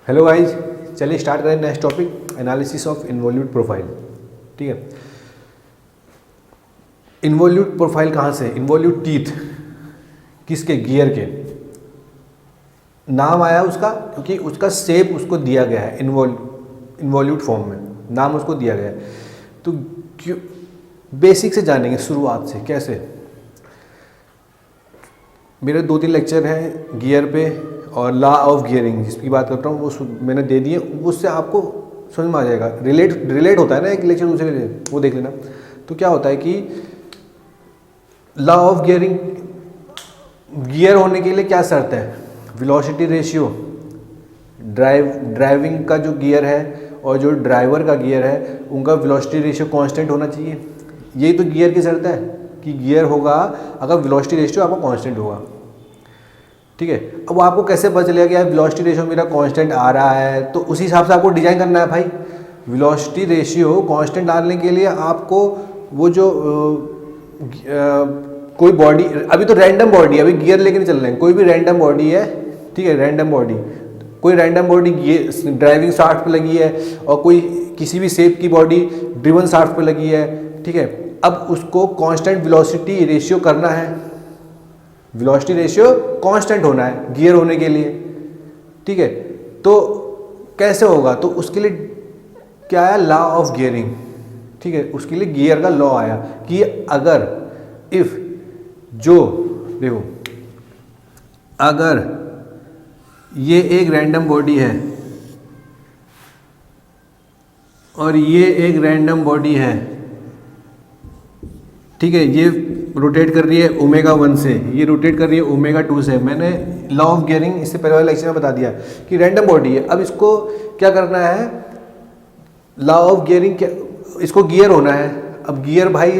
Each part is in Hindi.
हेलो गाइज, चलिए स्टार्ट करें next topic, analysis of involute profile. ठीक है, इन्वॉल्यूट प्रोफाइल कहाँ से? इन्वॉल्यूट टीथ किसके? गियर के। नाम आया उसका क्योंकि उसका शेप उसको दिया गया है इन्वॉल्यूट फॉर्म में, नाम उसको दिया गया है। तो क्यों, बेसिक से जानेंगे शुरुआत से। कैसे? मेरे 2-3 लेक्चर हैं गियर पे और लॉ ऑफ गियरिंग जिसकी बात करता हूँ, वो मैंने दे दिए, उससे आपको समझ में आ जाएगा। रिलेट होता है ना एक लेक्चर दूसरे से, वो देख लेना। तो क्या होता है कि लॉ ऑफ गियरिंग, गियर होने के लिए क्या शर्त है? वेलोसिटी रेशियो, ड्राइविंग का जो गियर है और जो ड्राइवर का गियर है उनका वेलोसिटी रेशियो कांस्टेंट होना चाहिए। यही तो गियर की शर्त है कि गियर होगा अगर वेलोसिटी रेशियो आपका कांस्टेंट होगा। ठीक है, अब आपको कैसे पता चलेगा कि यार वेलोसिटी रेशियो मेरा कांस्टेंट आ रहा है? तो उसी हिसाब से आपको डिजाइन करना है भाई। वेलोसिटी रेशियो कांस्टेंट डालने के लिए आपको वो जो कोई बॉडी, अभी तो रैंडम बॉडी है, अभी गियर लेके नहीं चल रहे हैं, कोई भी रैंडम बॉडी है, ठीक है, रैंडम बॉडी, कोई रैंडम बॉडी ड्राइविंग शाफ्ट पे लगी है और कोई किसी भी शेप की बॉडी ड्रिवन शाफ्ट पे लगी है। ठीक है, अब उसको कांस्टेंट वेलोसिटी रेशियो करना है, वेलोसिटी रेशियो कांस्टेंट होना है गियर होने के लिए। ठीक है, तो कैसे होगा? तो उसके लिए क्या आया? Law of gearing. ठीक है, उसके लिए गियर का लॉ आया कि अगर इफ जो देखो, अगर ये एक रैंडम बॉडी है और ये एक रैंडम बॉडी है, ठीक है, ये रोटेट कर रही है ओमेगा 1 से, ये रोटेट कर रही है ओमेगा 2 से। मैंने लॉ ऑफ गियरिंग इससे पहले वाले लेक्चर में बता दिया कि रैंडम बॉडी है। अब इसको क्या करना है? लॉ ऑफ गियरिंग, क्या इसको गियर होना है। अब गियर भाई,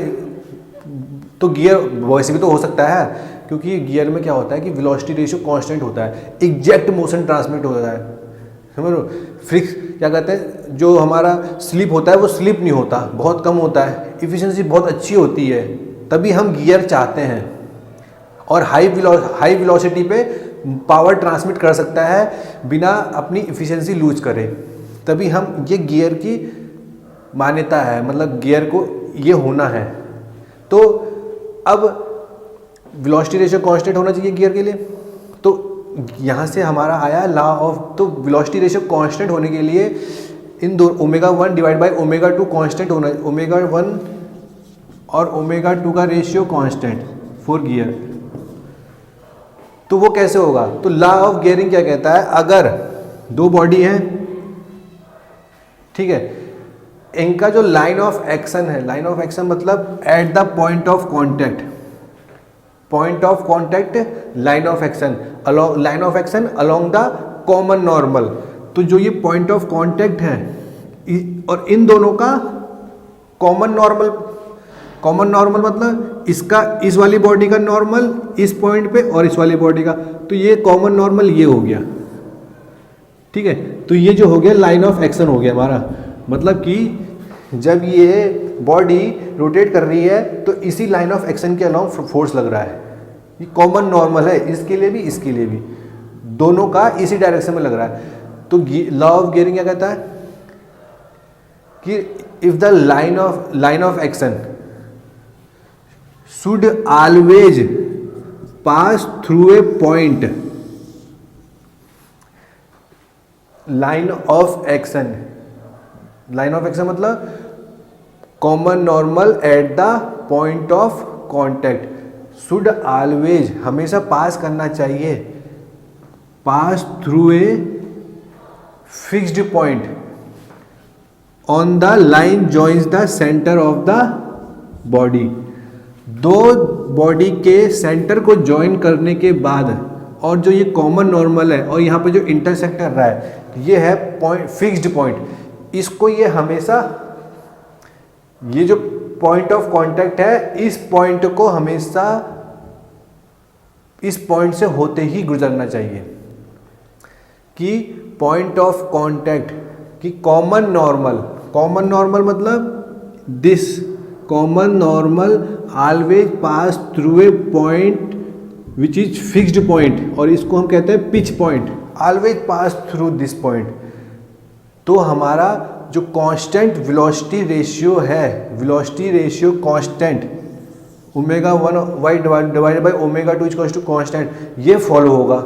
तो गियर वैसे भी तो हो सकता है क्योंकि गियर में क्या होता है कि वेलोसिटी रेशियो कांस्टेंट होता है, एग्जैक्ट मोशन ट्रांसमिट होता है, समझ लो। फिक्स क्या कहते हैं, जो हमारा स्लिप होता है वो स्लिप नहीं होता, बहुत कम होता है, इफिशिएंसी बहुत अच्छी होती है, तभी हम गियर चाहते हैं। और हाई वेलोसिटी पे पावर ट्रांसमिट कर सकता है बिना अपनी इफिशिएंसी लूज करे, तभी हम, ये गियर की मान्यता है, मतलब गियर को ये होना है। तो अब वेलोसिटी रेशियो कांस्टेंट होना चाहिए गियर के लिए, तो यहाँ से हमारा आया लॉ ऑफ, तो वेलोसिटी रेशियो कांस्टेंट होने के लिए इन दो omega 1 divide by omega 2 constant होना, ओमेगा 1 और ओमेगा 2 का रेशियो कांस्टेंट फॉर गियर। तो वो कैसे होगा? तो लॉ ऑफ गियरिंग क्या कहता है? अगर दो बॉडी है, ठीक है, इनका जो लाइन ऑफ एक्शन है, लाइन ऑफ एक्शन मतलब eight the point of contact, point of contact, line of action, along line of action along the common normal. तो जो ये पॉइंट ऑफ कांटेक्ट है और इन दोनों का कॉमन नॉर्मल, कॉमन नॉर्मल मतलब इसका, इस वाली बॉडी का नॉर्मल इस पॉइंट पे और इस वाली बॉडी का, तो ये कॉमन नॉर्मल ये हो गया। ठीक है, तो ये जो हो गया लाइन ऑफ एक्शन हो गया हमारा, मतलब कि जब ये बॉडी रोटेट कर रही है तो इसी लाइन ऑफ एक्शन के अलाउंग फोर्स लग रहा है, ये कॉमन नॉर्मल है, इसके लिए भी इसके लिए भी, दोनों का इसी डायरेक्शन में लग रहा है। तो लॉ ऑफ गियरिंग क्या कहता है कि if the line of action should always pass through a point, line of action, line of action मतलब common normal at the point of contact, should always हमेशा पास करना चाहिए, pass through a fixed point on the line joins the centre of the body. दो बॉडी के सेंटर को ज्वाइन करने के बाद, और जो ये कॉमन नॉर्मल है और यहाँ पे जो इंटरसेक्ट कर रहा है, ये है पॉइंट, फिक्स्ड पॉइंट, इसको ये हमेशा, ये जो पॉइंट ऑफ कांटेक्ट है, इस पॉइंट को हमेशा इस पॉइंट से होते ही गुजरना चाहिए कि पॉइंट ऑफ कांटेक्ट की कॉमन नॉर्मल, कॉमन नॉर्मल मतलब this common normal always pass through a point which is fixed point, और इसको हम कहते हैं pitch point. Always pass through this point. तो हमारा जो कांस्टेंट वेलोसिटी रेशियो है, velocity ratio constant omega 1 Y divided by omega 2 equals to constant, ये फॉलो होगा,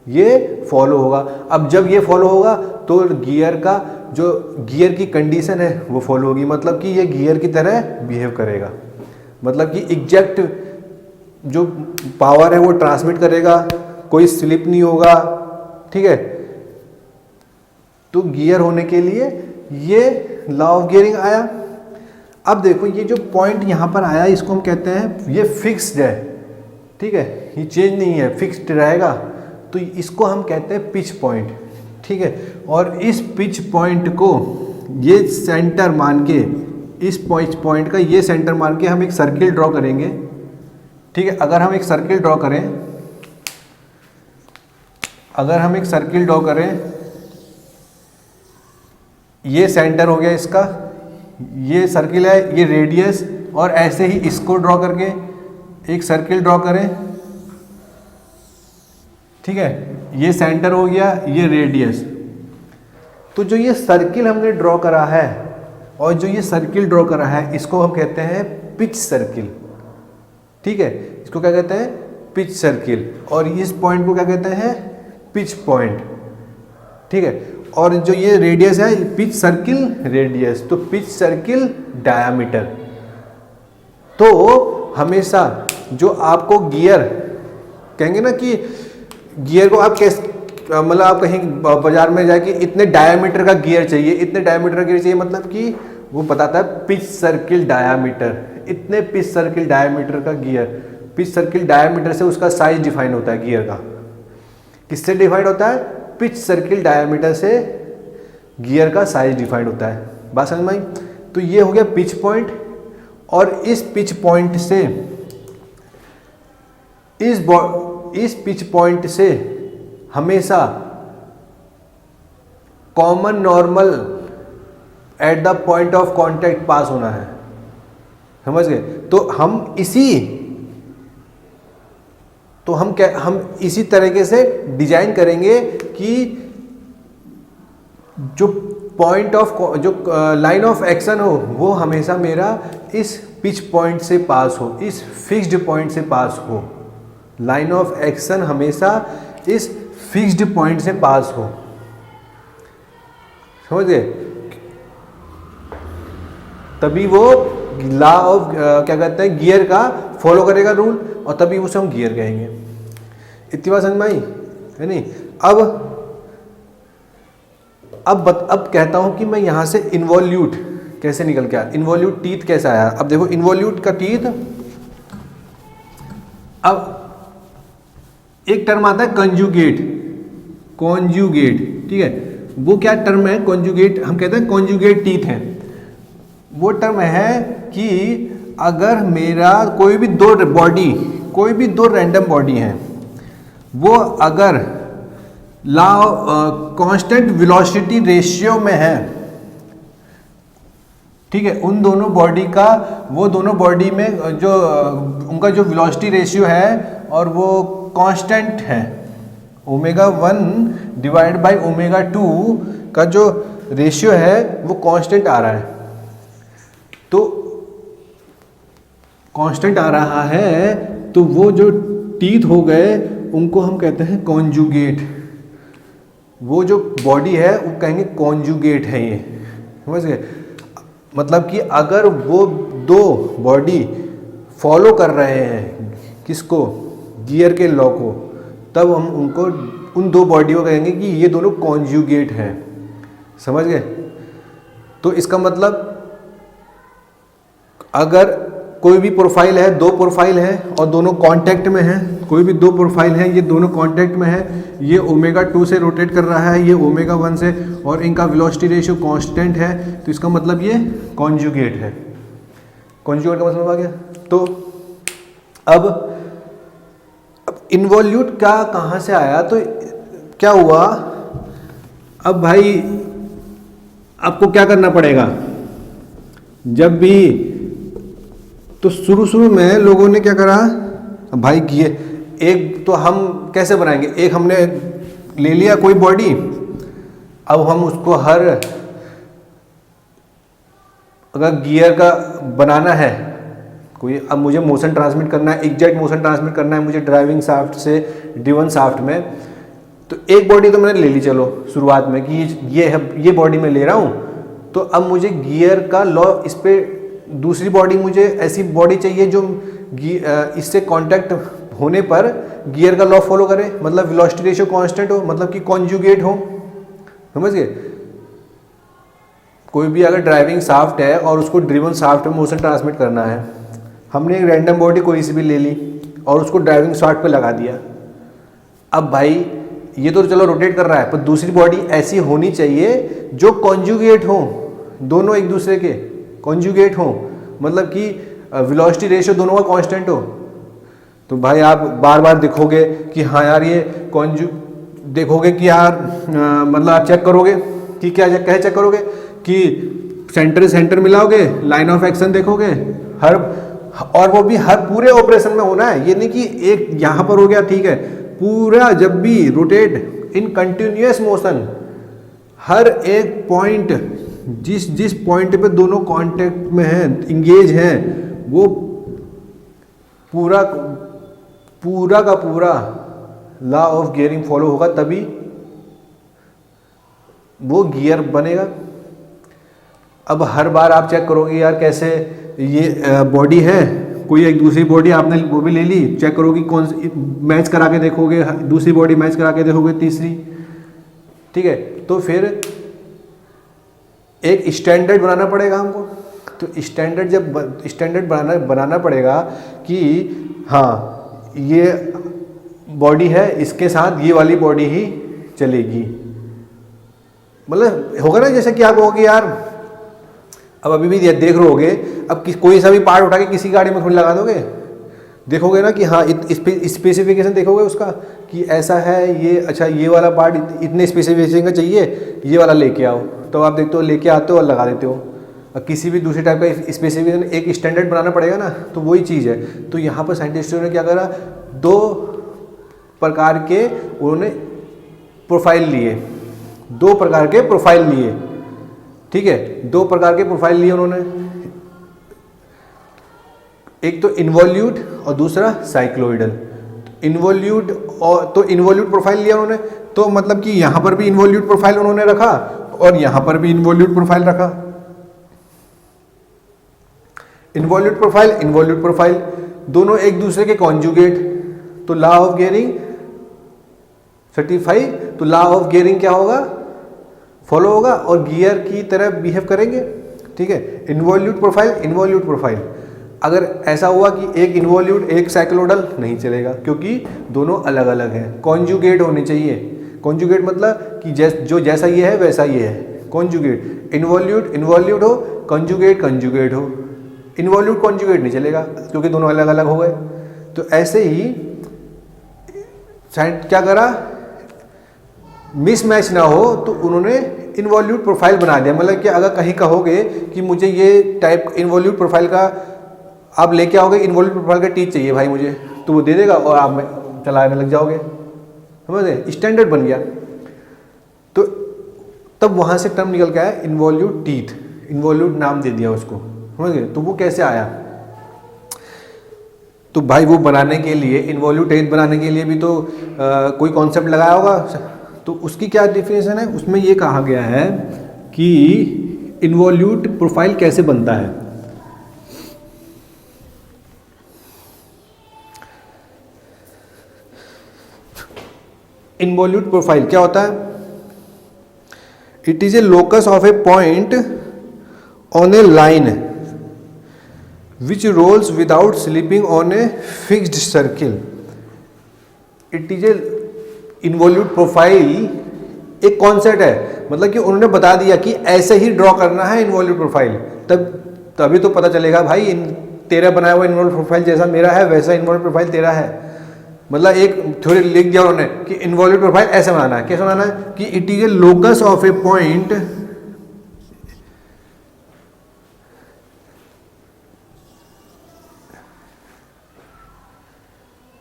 ये फॉलो होगा। अब जब ये फॉलो होगा तो गियर का जो गियर की कंडीशन है वो फॉलो होगी, मतलब कि ये गियर की तरह बिहेव करेगा, मतलब कि एग्जैक्ट जो पावर है वो ट्रांसमिट करेगा, कोई स्लिप नहीं होगा, ठीक है। तो गियर होने के लिए ये लॉ ऑफ गियरिंग आया। अब देखो ये जो पॉइंट यहाँ पर आया इसको हम कहते हैं ये फिक्स्ड है, ठीक है, ये चेंज नहीं है, फिक्स्ड रहेगा। तो इसको हम कहते हैं पिच पॉइंट, ठीक है। और इस पिच पॉइंट को ये सेंटर मान के, इस पिच पॉइंट का ये सेंटर मान के हम एक सर्किल ड्रॉ करेंगे, ठीक है। अगर हम एक सर्किल ड्रॉ करें, अगर हम एक सर्किल ड्रॉ करें, ये सेंटर हो गया इसका, ये सर्किल है, ये रेडियस, और ऐसे ही इसको ड्रॉ करके एक सर्किल ड्रॉ करें, ठीक है, ये सेंटर हो गया, ये रेडियस। तो जो ये सर्किल हमने ड्रॉ करा है और जो ये सर्किल ड्रॉ करा है इसको हम कहते हैं पिच सर्किल, ठीक है, इसको क्या कहते हैं, पिच सर्किल। और इस पॉइंट को क्या कहते हैं, पिच पॉइंट, ठीक है। और जो ये रेडियस है, पिच सर्किल रेडियस, तो पिच सर्किल डायामीटर। तो हमेशा जो आपको गियर कहेंगे ना कि गियर को आप कैसे, मतलब आप कहीं बाजार में जाके इतने डायामीटर का गियर चाहिए, इतने डायामीटर का गियर चाहिए, मतलब कि वो बताता है पिच सर्किल डायामीटर, इतने पिच सर्किल डायामीटर का गियर। पिच सर्किल डायामीटर से उसका साइज डिफाइन होता है गियर का। किससे डिफाइन होता है, पिच सर्किल डायमीटर से गियर का साइज डिफाइंड होता है। बात समझ में आई। तो ये हो गया पिच पॉइंट, और इस पिच पॉइंट से इस पिच पॉइंट से हमेशा common normal at the point of contact pass होना है, समझ गए। तो हम इसी तरीके से डिजाइन करेंगे कि जो पॉइंट ऑफ जो लाइन ऑफ एक्शन हो वो हमेशा मेरा इस पिच पॉइंट से पास हो, इस फिक्स्ड पॉइंट से पास हो। लाइन ऑफ एक्शन हमेशा इस फिक्स्ड पॉइंट से पास हो, समझ गए। तभी वो लॉ ऑफ क्या कहते हैं गियर का फॉलो करेगा रूल, और तभी उसे हम गियर कहेंगे। इतनी बात समझ में आई है नहीं। अब कहता हूं कि मैं यहां से इन्वॉल्यूट कैसे निकल के आया, इन्वॉल्यूट टीथ कैसे आया। अब देखो इन्वॉल्यूट का टीथ, अब एक टर्म आता है कंजुगेट, ठीक है। वो क्या टर्म है कंजुगेट, हम कहते हैं कंजुगेट टीथ है। वो टर्म है कि अगर मेरा कोई भी दो रैंडम बॉडी है, वो अगर कांस्टेंट वेलोसिटी रेशियो में है, ठीक है, उन दोनों बॉडी का, वो दोनों बॉडी में जो उनका जो वेलोसिटी रेशियो है और वो कांस्टेंट है, ओमेगा 1 डिवाइड बाई ओमेगा 2 का जो रेशियो है वो कांस्टेंट आ रहा है। तो कांस्टेंट आ रहा है तो वो जो टीथ हो गए उनको हम कहते हैं कॉन्जुगेट। वो जो बॉडी है वो कहेंगे कॉन्जुगेट है, ये समझ गए। मतलब कि अगर वो दो बॉडी फॉलो कर रहे हैं किसको, गियर के लॉ को, तब हम उनको उन दो बॉडी को कहेंगे कि ये दोनों कॉन्जुगेट हैं, समझ गए। तो इसका मतलब अगर कोई भी प्रोफाइल है, दो प्रोफाइल है और दोनों कांटेक्ट में है, कोई भी दो प्रोफाइल है, ये दोनों कांटेक्ट में है, ये ओमेगा 2 से रोटेट कर रहा है, ये ओमेगा 1 से, और इनका वेलोसिटी रेशियो कांस्टेंट है, तो इसका मतलब ये कॉन्जुगेट है। कॉन्जुगेट का मतलब आ गया। तो अब इन्वॉल्यूट का कहाँ से आया, तो क्या हुआ, अब भाई आपको क्या करना पड़ेगा, जब भी तो शुरू में लोगों ने क्या करा भाई, किए एक तो हम कैसे बनाएंगे, एक हमने ले लिया कोई बॉडी, अब हम उसको हर, अगर गियर का बनाना है कोई, अब मुझे मोशन ट्रांसमिट करना है, एग्जैक्ट मोशन ट्रांसमिट करना है मुझे ड्राइविंग शाफ्ट से ड्रिवन शाफ्ट में, तो एक बॉडी तो मैंने ले ली चलो शुरुआत में कि ये बॉडी मैं ले रहा हूँ, तो अब मुझे गियर का लॉ इस पर दूसरी बॉडी, मुझे ऐसी बॉडी चाहिए जो इससे कांटेक्ट होने पर गियर का लॉ फॉलो करे, मतलब वेलोसिटी रेशियो कांस्टेंट हो, मतलब कि कॉन्जुगेट हो, समझ गए। कोई भी अगर ड्राइविंग शाफ्ट है और उसको ड्रिवन शाफ्ट में मोशन ट्रांसमिट करना है, हमने एक रैंडम बॉडी कोई सी भी ले ली और उसको ड्राइविंग शाफ्ट पे लगा दिया। अब भाई ये तो चलो रोटेट कर रहा है, पर दूसरी बॉडी ऐसी होनी चाहिए जो कॉन्जुगेट हो, दोनों एक दूसरे के कॉन्जुगेट हो, मतलब कि वेलोसिटी रेशियो दोनों का कांस्टेंट हो। तो भाई आप बार बार देखोगे कि हाँ यार ये देखोगे कि यार मतलब आप चेक करोगे कि क्या चेक करोगे कि सेंटर सेंटर मिलाओगे, लाइन ऑफ एक्शन देखोगे हर, और वो भी हर पूरे ऑपरेशन में होना है, ये नहीं कि एक यहाँ पर हो गया ठीक है, पूरा जब भी रोटेट इन कंटिन्यूअस मोशन, हर एक पॉइंट जिस पॉइंट पे दोनों कांटेक्ट में हैं, इंगेज हैं, वो पूरा का पूरा लॉ ऑफ गियरिंग फॉलो होगा, तभी वो गियर बनेगा। अब हर बार आप चेक करोगे यार कैसे ये बॉडी है, कोई एक दूसरी बॉडी आपने वो भी ले ली, चेक करोगे कौन सी मैच करा के देखोगे, दूसरी बॉडी मैच करा के देखोगे, तीसरी, ठीक है। तो फिर एक स्टैंडर्ड बनाना पड़ेगा हमको, तो स्टैंडर्ड जब स्टैंडर्ड बनाना पड़ेगा कि हाँ ये बॉडी है, इसके साथ ये वाली बॉडी ही चलेगी, मतलब होगा ना जैसे कि आप कहोगे यार, अब अभी भी देख रहे होगे, अब कोई सा भी पार्ट उठा के किसी गाड़ी में थोड़ी लगा दोगे, देखोगे ना कि हाँ स्पेसिफिकेशन देखोगे उसका कि ऐसा है ये, अच्छा ये वाला पार्ट इतने स्पेसिफिकेशन का चाहिए, ये वाला लेके आओ, तो आप देखते हो लेके आते हो और लगा देते हो। अब किसी भी दूसरे टाइप का स्पेसिफिकेशन एक स्टैंडर्ड बनाना पड़ेगा ना, तो वही चीज़ है। तो यहाँ पर साइंटिस्टों ने क्या करा, दो प्रकार के उन्होंने प्रोफाइल लिए, दो प्रकार के प्रोफाइल लिए, ठीक है, दो प्रकार के प्रोफाइल लिए उन्होंने, एक तो इन्वॉल्यूट और दूसरा साइक्लोइडल। इन्वॉल्यूट और तो इन्वॉल्यूट प्रोफाइल लिया उन्होंने, तो मतलब कि यहाँ पर भी इन्वॉल्यूट प्रोफाइल उन्होंने रखा और यहाँ पर भी इन्वॉल्यूट प्रोफाइल रखा। इन्वॉल्यूट प्रोफाइल दोनों एक दूसरे के कॉन्जुगेट, तो लॉ ऑफ गियरिंग सर्टिफाई, तो लॉ ऑफ गियरिंग क्या होगा, फॉलो होगा और गियर की तरह बिहेव करेंगे, ठीक है। इन्वॉल्यूट प्रोफाइल अगर ऐसा हुआ कि एक इन्वॉल्यूट एक साइक्लोइडल, नहीं चलेगा क्योंकि दोनों अलग अलग हैं, कॉन्जुगेट होने चाहिए। कॉन्जुगेट मतलब कि जैसा ये है वैसा ये है, कॉन्जुगेट। इन्वॉल्यूट हो, कॉन्जुगेट हो, इन्वॉल्यूट कॉन्जुगेट नहीं चलेगा क्योंकि दोनों अलग अलग हो गए। तो ऐसे ही क्या करा, मिसमैच ना हो तो उन्होंने इन्वॉल्यूट प्रोफाइल बना दिया। मतलब कि अगर कहीं कहोगे कि मुझे ये टाइप इन्वॉल्यूट प्रोफाइल का आप लेके आओगे, इन्वॉल्यूट प्रोफाइल का टीच चाहिए भाई मुझे, तो वो दे देगा और आप चलाने लग जाओगे, समझे, स्टैंडर्ड बन गया। तो तब वहाँ से टर्म निकल के आया इन्वॉल्यूट टीथ, इन्वॉल्यूट नाम दे दिया उसको, समझ गए। तो वो कैसे आया, तो भाई वो बनाने के लिए, इन्वॉल्यूट टीथ बनाने के लिए भी तो कोई कॉन्सेप्ट लगाया होगा, तो उसकी क्या डिफिनेशन है, उसमें ये कहा गया है कि इन्वॉल्यूट प्रोफाइल कैसे बनता है। इन्वॉल्यूट प्रोफाइल क्या होता है, it is a locus of a point on a line which rolls without slipping on a fixed circle. It is a involute profile एक कॉन्सेप्ट है, मतलब कि उन्होंने बता दिया कि ऐसे ही ड्रॉ करना है इन्वॉल्यूट प्रोफाइल, तभी तो पता चलेगा भाई तेरा बनाया हुआ इन्वॉल्यूट प्रोफाइल जैसा मेरा है वैसा इन्वॉल्यूट प्रोफाइल तेरा है। मतलब एक थोड़ी लिख दिया उन्होंने कि इन्वॉल्यूट प्रोफाइल ऐसे बनाना है, कैसे बनाना है कि it is a locus of a point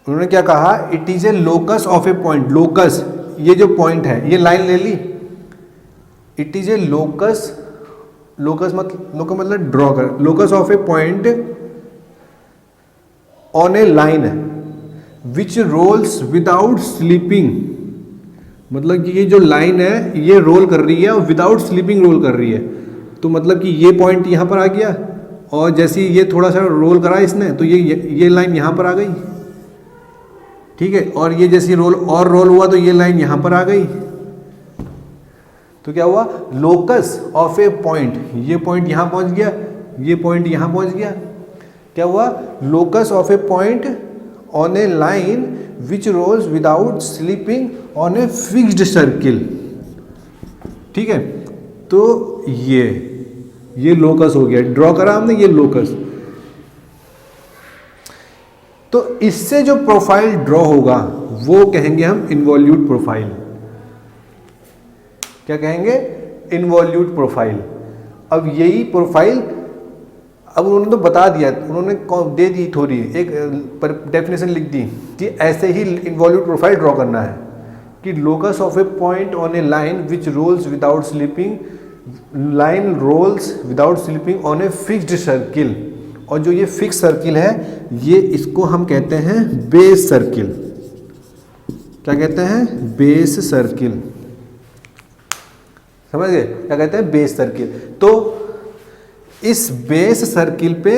उन्होंने क्या कहा, it is a locus of a point, locus ये जो पॉइंट है, ये लाइन ले ली, it is a locus, locus मतलब ड्रॉ कर, locus of a point on a line which rolls without slipping, मतलब कि ये जो लाइन है ये रोल कर रही है और विदाउट स्लीपिंग रोल कर रही है। तो मतलब कि ये पॉइंट यहाँ पर आ गया और जैसे ये थोड़ा सा रोल करा इसने तो ये लाइन यहाँ पर आ गई, ठीक है, और ये जैसे रोल हुआ तो ये लाइन यहाँ पर आ गई। तो क्या हुआ, लोकस ऑफ ए पॉइंट, ये पॉइंट यहाँ पहुँच गया, ये पॉइंट यहाँ पहुँच गया। क्या हुआ, locus of a point on a line which rolls without slipping on a fixed circle. ठीक है, तो ये लोकस हो गया, ड्रॉ करा हमने, ये लोकस। तो इससे जो प्रोफाइल ड्रॉ होगा वो कहेंगे हम इन्वॉल्यूट प्रोफाइल। क्या कहेंगे, इन्वॉल्यूट प्रोफाइल। अब यही प्रोफाइल, अब उन्होंने तो बता दिया, उन्होंने दे दी थोड़ी एक डेफिनेशन लिख दी कि ऐसे ही इन्वॉल्यूट प्रोफाइल ड्रॉ करना है कि locus of a point on a line which rolls without slipping, line rolls without slipping on a fixed circle. और जो ये फिक्स सर्किल है ये इसको हम कहते हैं बेस सर्किल। क्या कहते हैं, बेस सर्किल। समझ गए क्या कहते हैं, बेस सर्किल। तो इस बेस सर्किल पे,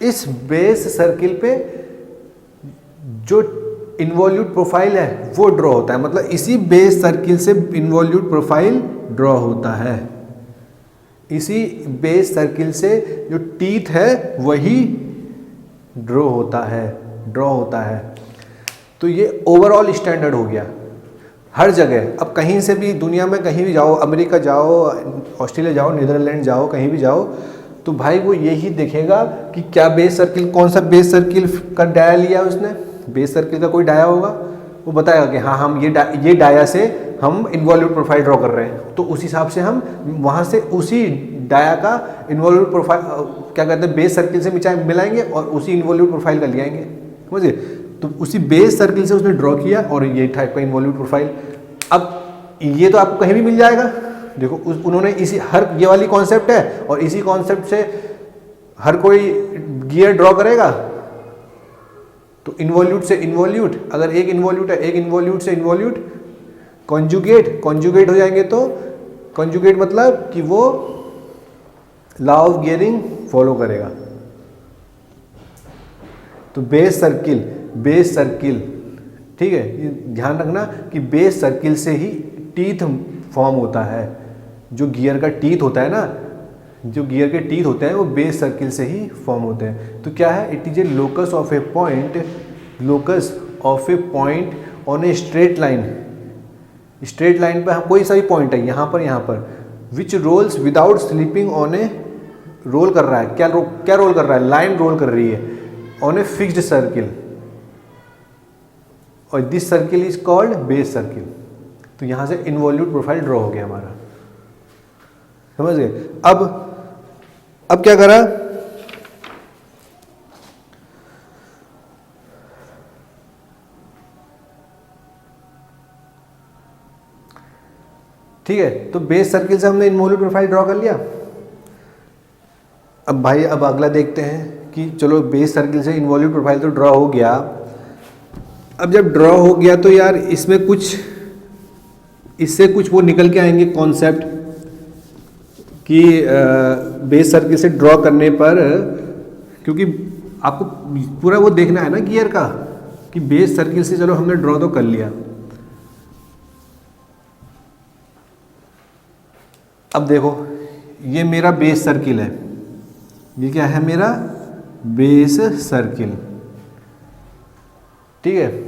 इस बेस सर्किल पे जो इन्वॉल्यूट प्रोफाइल है वो ड्रॉ होता है, मतलब इसी बेस सर्किल से इन्वॉल्यूट प्रोफाइल ड्रॉ होता है। इसी बेस सर्किल से जो टीथ है वही ड्रॉ होता है। तो ये ओवरऑल स्टैंडर्ड हो गया हर जगह। अब कहीं से भी दुनिया में कहीं भी जाओ, अमेरिका जाओ, ऑस्ट्रेलिया जाओ, नीदरलैंड जाओ, कहीं भी जाओ, तो भाई वो यही देखेगा कि क्या बेस सर्किल, कौन सा बेस सर्किल का डाया लिया उसने, बेस सर्किल का कोई डाया होगा, वो बताएगा कि हाँ हम ये डाया से हम इन्वॉल्यूट प्रोफाइल ड्रॉ कर रहे हैं। तो उस हिसाब से हम वहाँ से उसी डाया का इन्वॉल्यूट प्रोफाइल, क्या कहते हैं, बेस सर्किल से मिलाएंगे और उसी इन्वॉल्यूट प्रोफाइल का ले आएंगे। समझिए, तो उसी बेस सर्किल से उसने ड्रॉ किया और ये टाइप का इन्वॉल्यूट प्रोफाइल। अब ये तो आपको कहीं भी मिल जाएगा। देखो उन्होंने इसी ये वाली कॉन्सेप्ट है और इसी कॉन्सेप्ट से हर कोई गियर ड्रॉ करेगा। तो इन्वॉल्यूट से इन्वॉल्यूट, अगर एक इन्वॉल्यूट है, एक इन्वॉल्यूट से इन्वॉल्यूट, कॉन्जुगेट हो जाएंगे। तो कॉन्जुगेट मतलब कि वो लॉ ऑफ गियरिंग फॉलो करेगा। तो बेस सर्किल, ठीक है, ये ध्यान रखना कि बेस सर्किल से ही टीथ फॉर्म होता है। जो गियर का टीथ होता है ना, जो गियर के टीथ होते हैं वो बेस सर्किल से ही फॉर्म होते हैं। तो क्या है, it is a locus of a point on a straight line. Straight line पर कोई सा भी पॉइंट है, यहाँ पर which rolls without slipping on a, roll कर रहा है, क्या रोल कर रहा है, लाइन रोल कर रही है ऑन ए फिक्स्ड सर्किल, और this circle is called base circle. तो यहां से इन्वॉल्यूट प्रोफाइल ड्रॉ हो गया हमारा। समझ गए। अब क्या करा, ठीक है, तो बेस सर्किल से हमने इन्वॉल्यूट प्रोफाइल ड्रॉ कर लिया। अब भाई अब अगला देखते हैं कि चलो बेस सर्किल से इन्वॉल्यूट प्रोफाइल तो ड्रॉ हो गया। अब जब ड्रॉ हो गया तो यार इसमें कुछ, इससे कुछ वो निकल के आएंगे कॉन्सेप्ट कि बेस सर्किल से ड्रॉ करने पर, क्योंकि आपको पूरा वो देखना है ना गियर का, कि बेस सर्किल से चलो हमने ड्रॉ तो कर लिया। अब देखो ये मेरा बेस सर्किल है, ये क्या है, मेरा बेस सर्किल, ठीक है।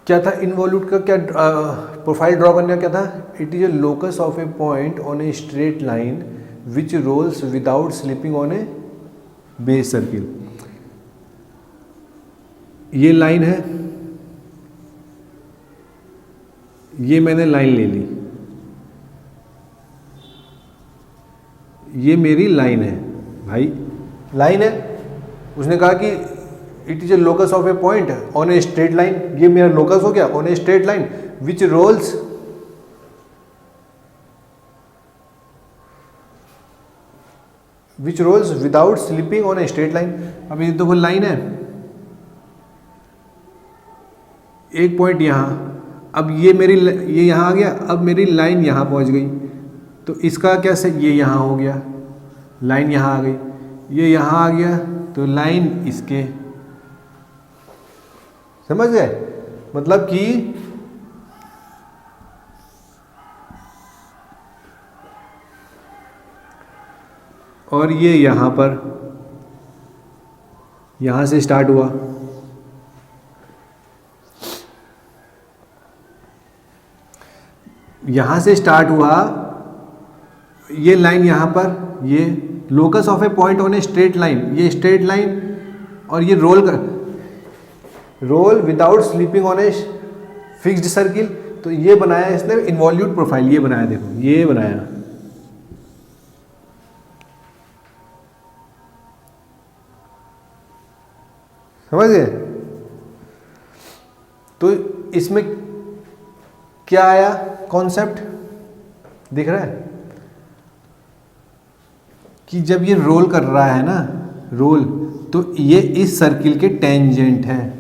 क्या था इन्वॉल्यूट का, क्या प्रोफाइल ड्रॉ करने का क्या था, it is a locus of a point on a straight line which rolls without slipping on a base circle. ये लाइन है, ये मैंने लाइन ले ली, ये मेरी लाइन है भाई, लाइन है। उसने कहा कि it is a locus of a point on a straight line, ये मेरा लोकस हो गया on a straight line which rolls without slipping on a straight line. अब ये देखो लाइन है, एक पॉइंट यहाँ, अब ये यहाँ आ गया, अब मेरी लाइन यहाँ पहुँच गई, तो इसका कैसे, ये यहाँ हो गया, लाइन यहाँ आ गई, ये यहाँ आ गया, तो लाइन इसके, समझ गए? मतलब कि और ये यहाँ पर, यहाँ से स्टार्ट हुआ, यहाँ से स्टार्ट हुआ, ये लाइन यहाँ पर, ये locus of a point on a straight line, ये स्ट्रेट लाइन, और ये roll without slipping on a fixed circle. तो ये बनाया इसने इन्वॉल्यूट प्रोफाइल, ये बनाया, देखो ये बनाया, समझ गए? तो इसमें क्या आया कॉन्सेप्ट, दिख रहा है कि जब ये रोल कर रहा है ना, रोल, तो ये इस सर्किल के टेंजेंट है,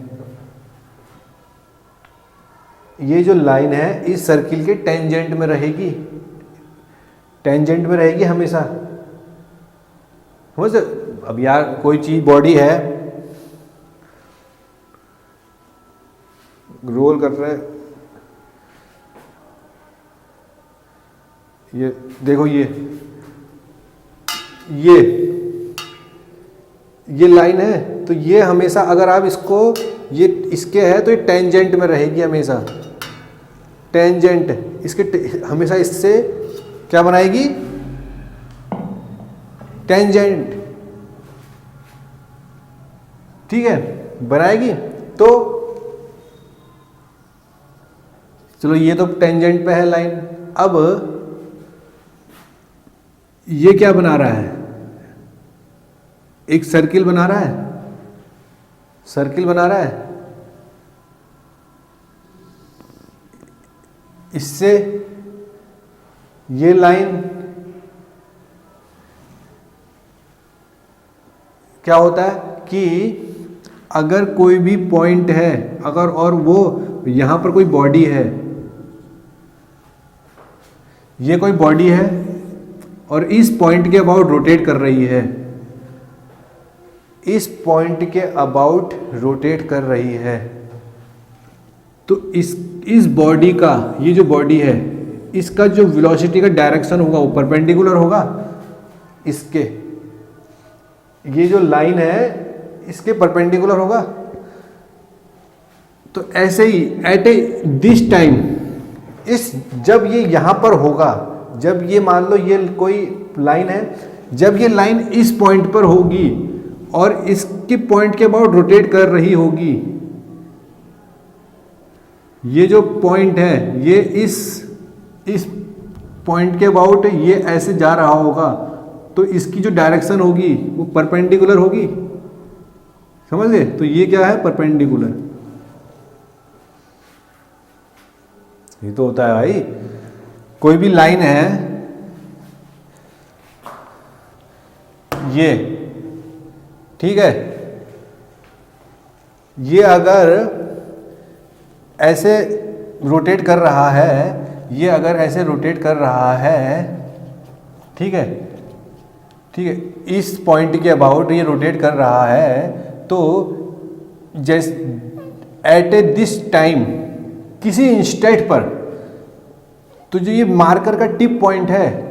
ये जो लाइन है इस सर्किल के टेंजेंट में रहेगी, टेंजेंट में रहेगी हमेशा, समझ? अब यार कोई चीज बॉडी है, रोल कर रहा है, ये देखो, ये लाइन है, तो ये हमेशा, अगर आप इसको, ये इसके है तो ये टेंजेंट में रहेगी हमेशा, टेंजेंट इसके हमेशा इससे क्या बनाएगी, टेंजेंट, ठीक है, बनाएगी। तो चलो ये तो टेंजेंट पे है लाइन, अब ये क्या बना रहा है, एक सर्किल बना रहा है, सर्किल बना रहा है, इससे ये लाइन क्या होता है कि अगर कोई भी पॉइंट है, अगर और वो यहां पर कोई बॉडी है, ये कोई बॉडी है और इस पॉइंट के अबाउट रोटेट कर रही है, इस पॉइंट के अबाउट रोटेट कर रही है, तो इस बॉडी का, ये जो बॉडी है, इसका जो वेलोसिटी का डायरेक्शन होगा वो परपेंडिकुलर होगा इसके, ये जो लाइन है इसके परपेंडिकुलर होगा। तो ऐसे ही एट ए दिस टाइम, इस जब ये यहां पर होगा, जब ये मान लो ये कोई लाइन है, जब ये लाइन इस पॉइंट पर होगी और इसके पॉइंट के अबाउट रोटेट कर रही होगी, ये जो पॉइंट है ये इस पॉइंट के अबाउट ये ऐसे जा रहा होगा, तो इसकी जो डायरेक्शन होगी वो परपेंडिकुलर होगी, समझ गए? तो ये क्या है, परपेंडिकुलर। ये तो होता है भाई, कोई भी लाइन है, ये ठीक है, ये अगर ऐसे रोटेट कर रहा है, ये अगर ऐसे रोटेट कर रहा है, ठीक है, ठीक है, इस पॉइंट के अबाउट ये रोटेट कर रहा है, तो जैसे एट ए दिस टाइम, किसी इंस्टेंट पर, तो जो ये मार्कर का टिप पॉइंट है,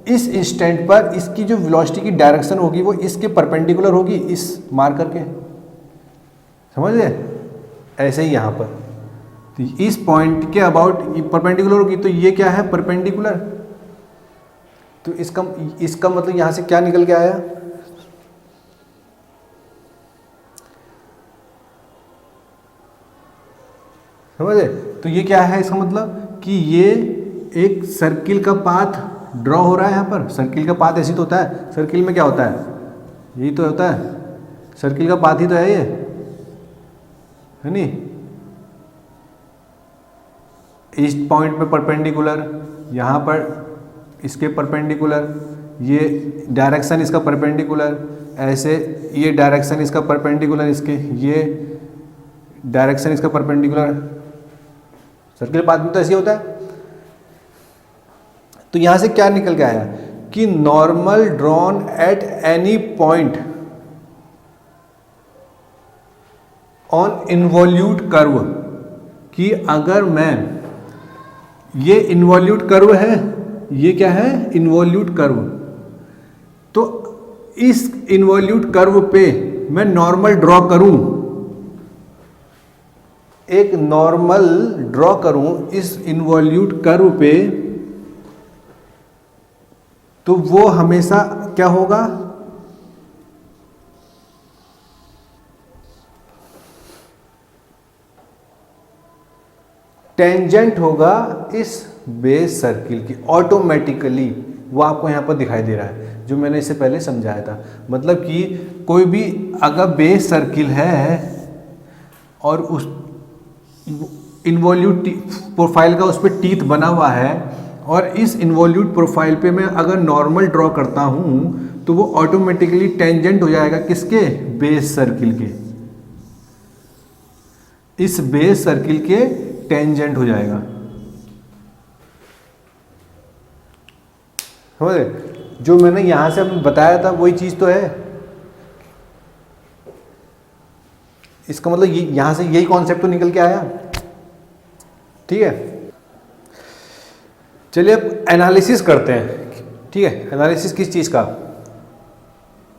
इस इंस्टेंट पर इसकी जो वेलोसिटी की डायरेक्शन होगी वो इसके परपेंडिकुलर होगी, इस मार्कर के, समझ गए? ऐसे ही यहाँ पर, तो इस पॉइंट के अबाउट परपेंडिकुलर होगी, तो ये क्या है, परपेंडिकुलर। तो इसका मतलब यहाँ से क्या निकल के आया, समझे? तो ये क्या है, इसका मतलब कि ये एक सर्किल का पाथ ड्रॉ हो रहा है यहाँ पर। सर्किल का पाथ ऐसी तो होता है, सर्किल में क्या होता है, यही तो होता है, सर्किल का पाथ ही तो है ये, है नहीं। ईस्ट पॉइंट पे परपेंडिकुलर, यहाँ पर इसके परपेंडिकुलर, ये डायरेक्शन इसका परपेंडिकुलर, ऐसे ये डायरेक्शन इसका परपेंडिकुलर, इसके ये डायरेक्शन इसका परपेंडिकुलर, सर्किल पाथ में तो ऐसे होता है। तो यहां से क्या निकल के आया कि normal drawn at any point on involute curve, कि अगर मैं, ये इन्वॉल्यूट कर्व है, ये क्या है, इन्वॉल्यूट कर्व, तो इस इन्वॉल्यूट कर्व पे मैं नॉर्मल ड्रॉ करूं, एक नॉर्मल ड्रॉ करूं इस इन्वॉल्यूट कर्व पे, तो वो हमेशा क्या होगा, टेंजेंट होगा इस बेस सर्किल की ऑटोमेटिकली। वो आपको यहाँ पर दिखाई दे रहा है जो मैंने इससे पहले समझाया था। मतलब कि कोई भी अगर बेस सर्किल है और उस इन्वॉल्यूट प्रोफाइल का उस पर टीथ बना हुआ है, और इस इन्वॉल्यूट प्रोफाइल पे मैं अगर नॉर्मल ड्रॉ करता हूँ तो वो ऑटोमेटिकली टेंजेंट हो जाएगा किसके, बेस सर्किल के, इस बेस सर्किल के टेंजेंट हो जाएगा। समझे, जो मैंने यहां से बताया था वही चीज तो है। इसका मतलब यहां से यही कॉन्सेप्ट तो निकल के आया। ठीक है, चलिए अब एनालिसिस करते हैं। ठीक है, एनालिसिस किस चीज का,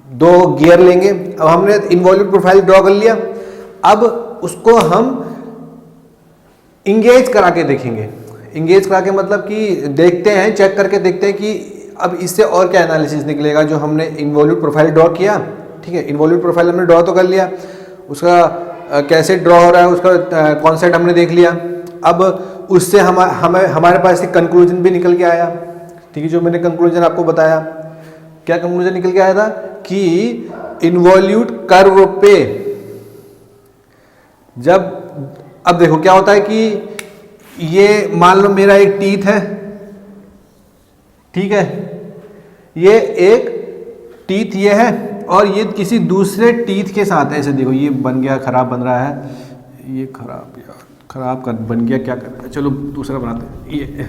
दो गियर लेंगे। अब हमने इन्वॉल्यूट प्रोफाइल ड्रॉ कर लिया, अब उसको हम इंगेज करा के देखेंगे। इंगेज करा के मतलब कि देखते हैं, चेक करके देखते हैं कि अब इससे और क्या एनालिसिस निकलेगा जो हमने इन्वॉल्यूट प्रोफाइल ड्रॉ किया। ठीक है, इन्वॉल्यूट प्रोफाइल हमने ड्रॉ तो कर लिया, उसका कैसे ड्रॉ हो रहा है उसका कॉन्सेप्ट हमने देख लिया। अब उससे हमारे पास एक कंक्लूजन भी निकल के आया। ठीक है, जो मैंने कंक्लूजन आपको बताया, क्या कंक्लूजन निकल के आया था कि इन्वॉल्यूट कर्व पे जब, अब देखो क्या होता है कि ये मान लो मेरा एक टीथ है, ठीक है, ये एक टीथ ये है और ये किसी दूसरे टीथ के साथ, ऐसे देखो ये बन गया, खराब बन रहा है, ये खराब यार, खराब कर बन गया, क्या कर रहा है, चलो दूसरा बनाते हैं। ये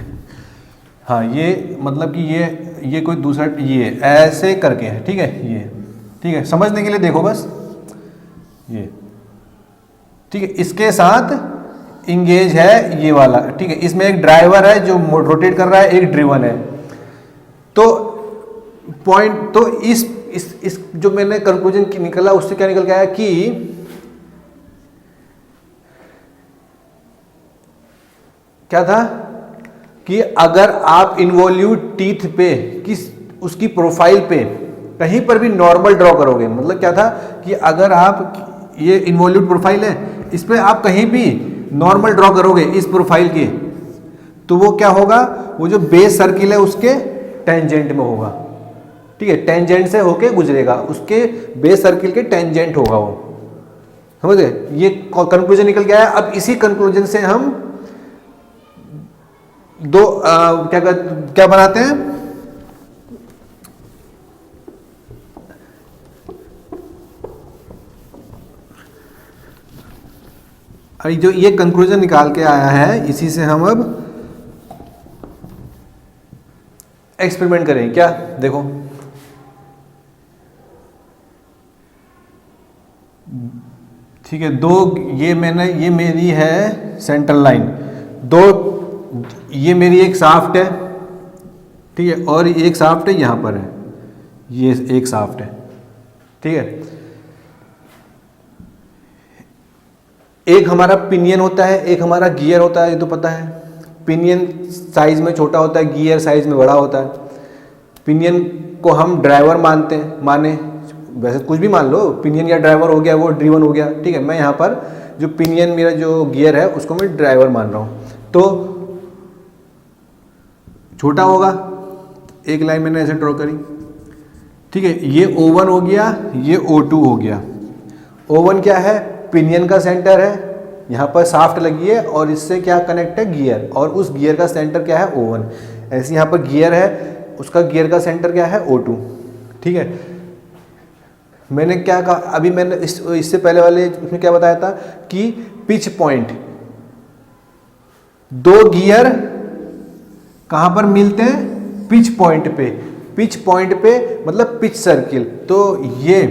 हाँ, ये मतलब कि ये कोई दूसरा, ये ऐसे करके है। ठीक है, ये ठीक है, समझने के लिए देखो बस, ये ठीक है, इसके साथ इंगेज है ये वाला। ठीक है, इसमें एक ड्राइवर है जो रोटेट कर रहा है, एक ड्रिवन है। तो पॉइंट, तो इस जो मैंने कंक्लूजन निकला उससे क्या निकल के आया कि क्या था कि अगर आप इन्वॉल्यूट टीथ पे उसकी प्रोफाइल पे कहीं पर भी नॉर्मल ड्रॉ करोगे, मतलब क्या था कि अगर आप, ये इन्वॉल्यूट प्रोफाइल है, इस पे आप कहीं भी नॉर्मल ड्रॉ करोगे इस प्रोफाइल के, तो वो क्या होगा, वो जो बेस सर्किल है उसके टेंजेंट में होगा। ठीक है, टेंजेंट से होके गुजरेगा, उसके बेस सर्किल के टेंजेंट होगा वो। समझ गए, ये कंक्लूजन निकल गया है। अब इसी कंक्लूजन से हम दो क्या बनाते हैं, जो ये कंक्लूजन निकाल के आया है, इसी से हम अब एक्सपेरिमेंट करेंगे। क्या देखो, ठीक है, दो, ये मेरी है सेंट्रल लाइन, दो, ये मेरी एक शाफ्ट है, ठीक है, और एक शाफ्ट है यहाँ पर है, ये एक शाफ्ट है। ठीक है, एक हमारा पिनियन होता है, एक हमारा गियर होता है, ये तो पता है। पिनियन साइज में छोटा होता है, गियर साइज में बड़ा होता है। पिनियन को हम ड्राइवर माने, वैसे कुछ भी मान लो, पिनियन या ड्राइवर हो गया, वो ड्रिवन हो गया। ठीक है, मैं यहाँ पर जो पिनियन, मेरा जो गियर है उसको मैं ड्राइवर मान रहा हूँ, तो छोटा होगा, एक लाइन मैंने ऐसे ड्रॉ करी, ठीक है, ये O1 हो गया, ये O2 हो गया। O1 क्या है, पिनियन का सेंटर है, यहाँ पर शाफ्ट लगी है और इससे क्या कनेक्ट है, गियर, और उस गियर का सेंटर क्या है, O1। ऐसे यहाँ पर गियर है, उसका गियर का सेंटर क्या है, O2, ठीक है। मैंने क्या कहा अभी, मैंने इससे पहले वाले उसमें क्या बताया था कि पिच पॉइंट, दो गियर कहाँ पर मिलते हैं, पिच पॉइंट पे। पिच पॉइंट पे मतलब पिच सर्किल, तो ये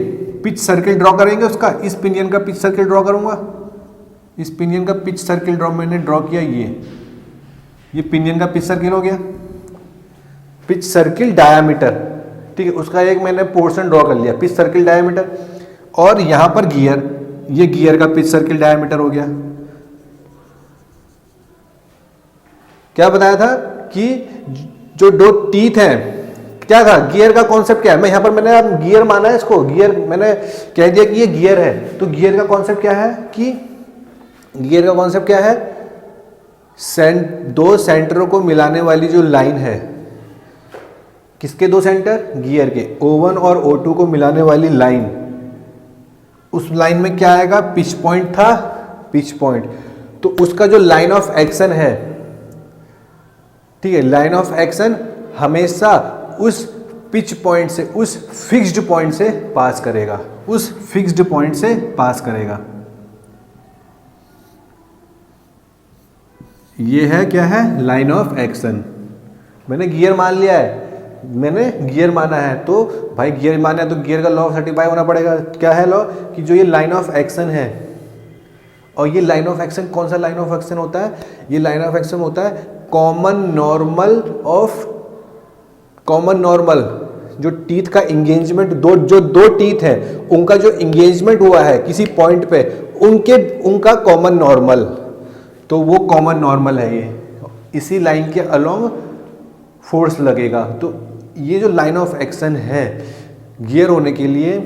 पिच सर्किल ड्रॉ करेंगे उसका, इस पिनियन का पिच सर्किल ड्रॉ करूंगा, इस पिनियन का पिच सर्किल मैंने ड्रॉ किया, ये पिनियन का पिच सर्किल हो गया, पिच सर्किल डायामीटर, ठीक है, उसका एक मैंने पोर्शन ड्रॉ कर लिया, पिच सर्किल डायामीटर। और यहां पर गियर, ये गियर का पिच सर्किल डायामीटर हो गया। क्या बताया था कि जो दो टीथ हैं, क्या था, गियर का कॉन्सेप्ट क्या है, मैं यहां पर मैंने अब गियर माना है इसको, गियर मैंने कह दिया कि ये गियर है, तो गियर का कॉन्सेप्ट क्या है कि गियर का कॉन्सेप्ट क्या है, दो सेंटरों को मिलाने वाली जो लाइन है, किसके दो सेंटर, गियर के, O1 और O2 को मिलाने वाली लाइन, उस लाइन में क्या आएगा, पिच पॉइंट था, पिच पॉइंट, तो उसका जो लाइन ऑफ एक्शन है, ठीक है, लाइन ऑफ एक्शन हमेशा उस पिच पॉइंट से, उस फिक्स्ड पॉइंट से पास करेगा, उस फिक्स्ड पॉइंट से पास करेगा। ये है क्या है, लाइन ऑफ एक्शन। मैंने गियर मान लिया है, मैंने गियर माना है, तो भाई गियर माना है तो गियर का लॉ सर्टिफाई होना पड़ेगा। क्या है लॉ कि जो ये लाइन ऑफ एक्शन है, और ये लाइन ऑफ एक्शन कौन सा लाइन ऑफ एक्शन होता है, ये लाइन ऑफ एक्शन होता है common normal of, common normal, जो टीथ का इंगेजमेंट, जो दो टीथ है उनका जो इंगेजमेंट हुआ है किसी पॉइंट पे, उनका कॉमन नॉर्मल, तो वो कॉमन नॉर्मल है ये, इसी लाइन के अलोंग फोर्स लगेगा। तो ये जो लाइन ऑफ एक्शन है गियर होने के लिए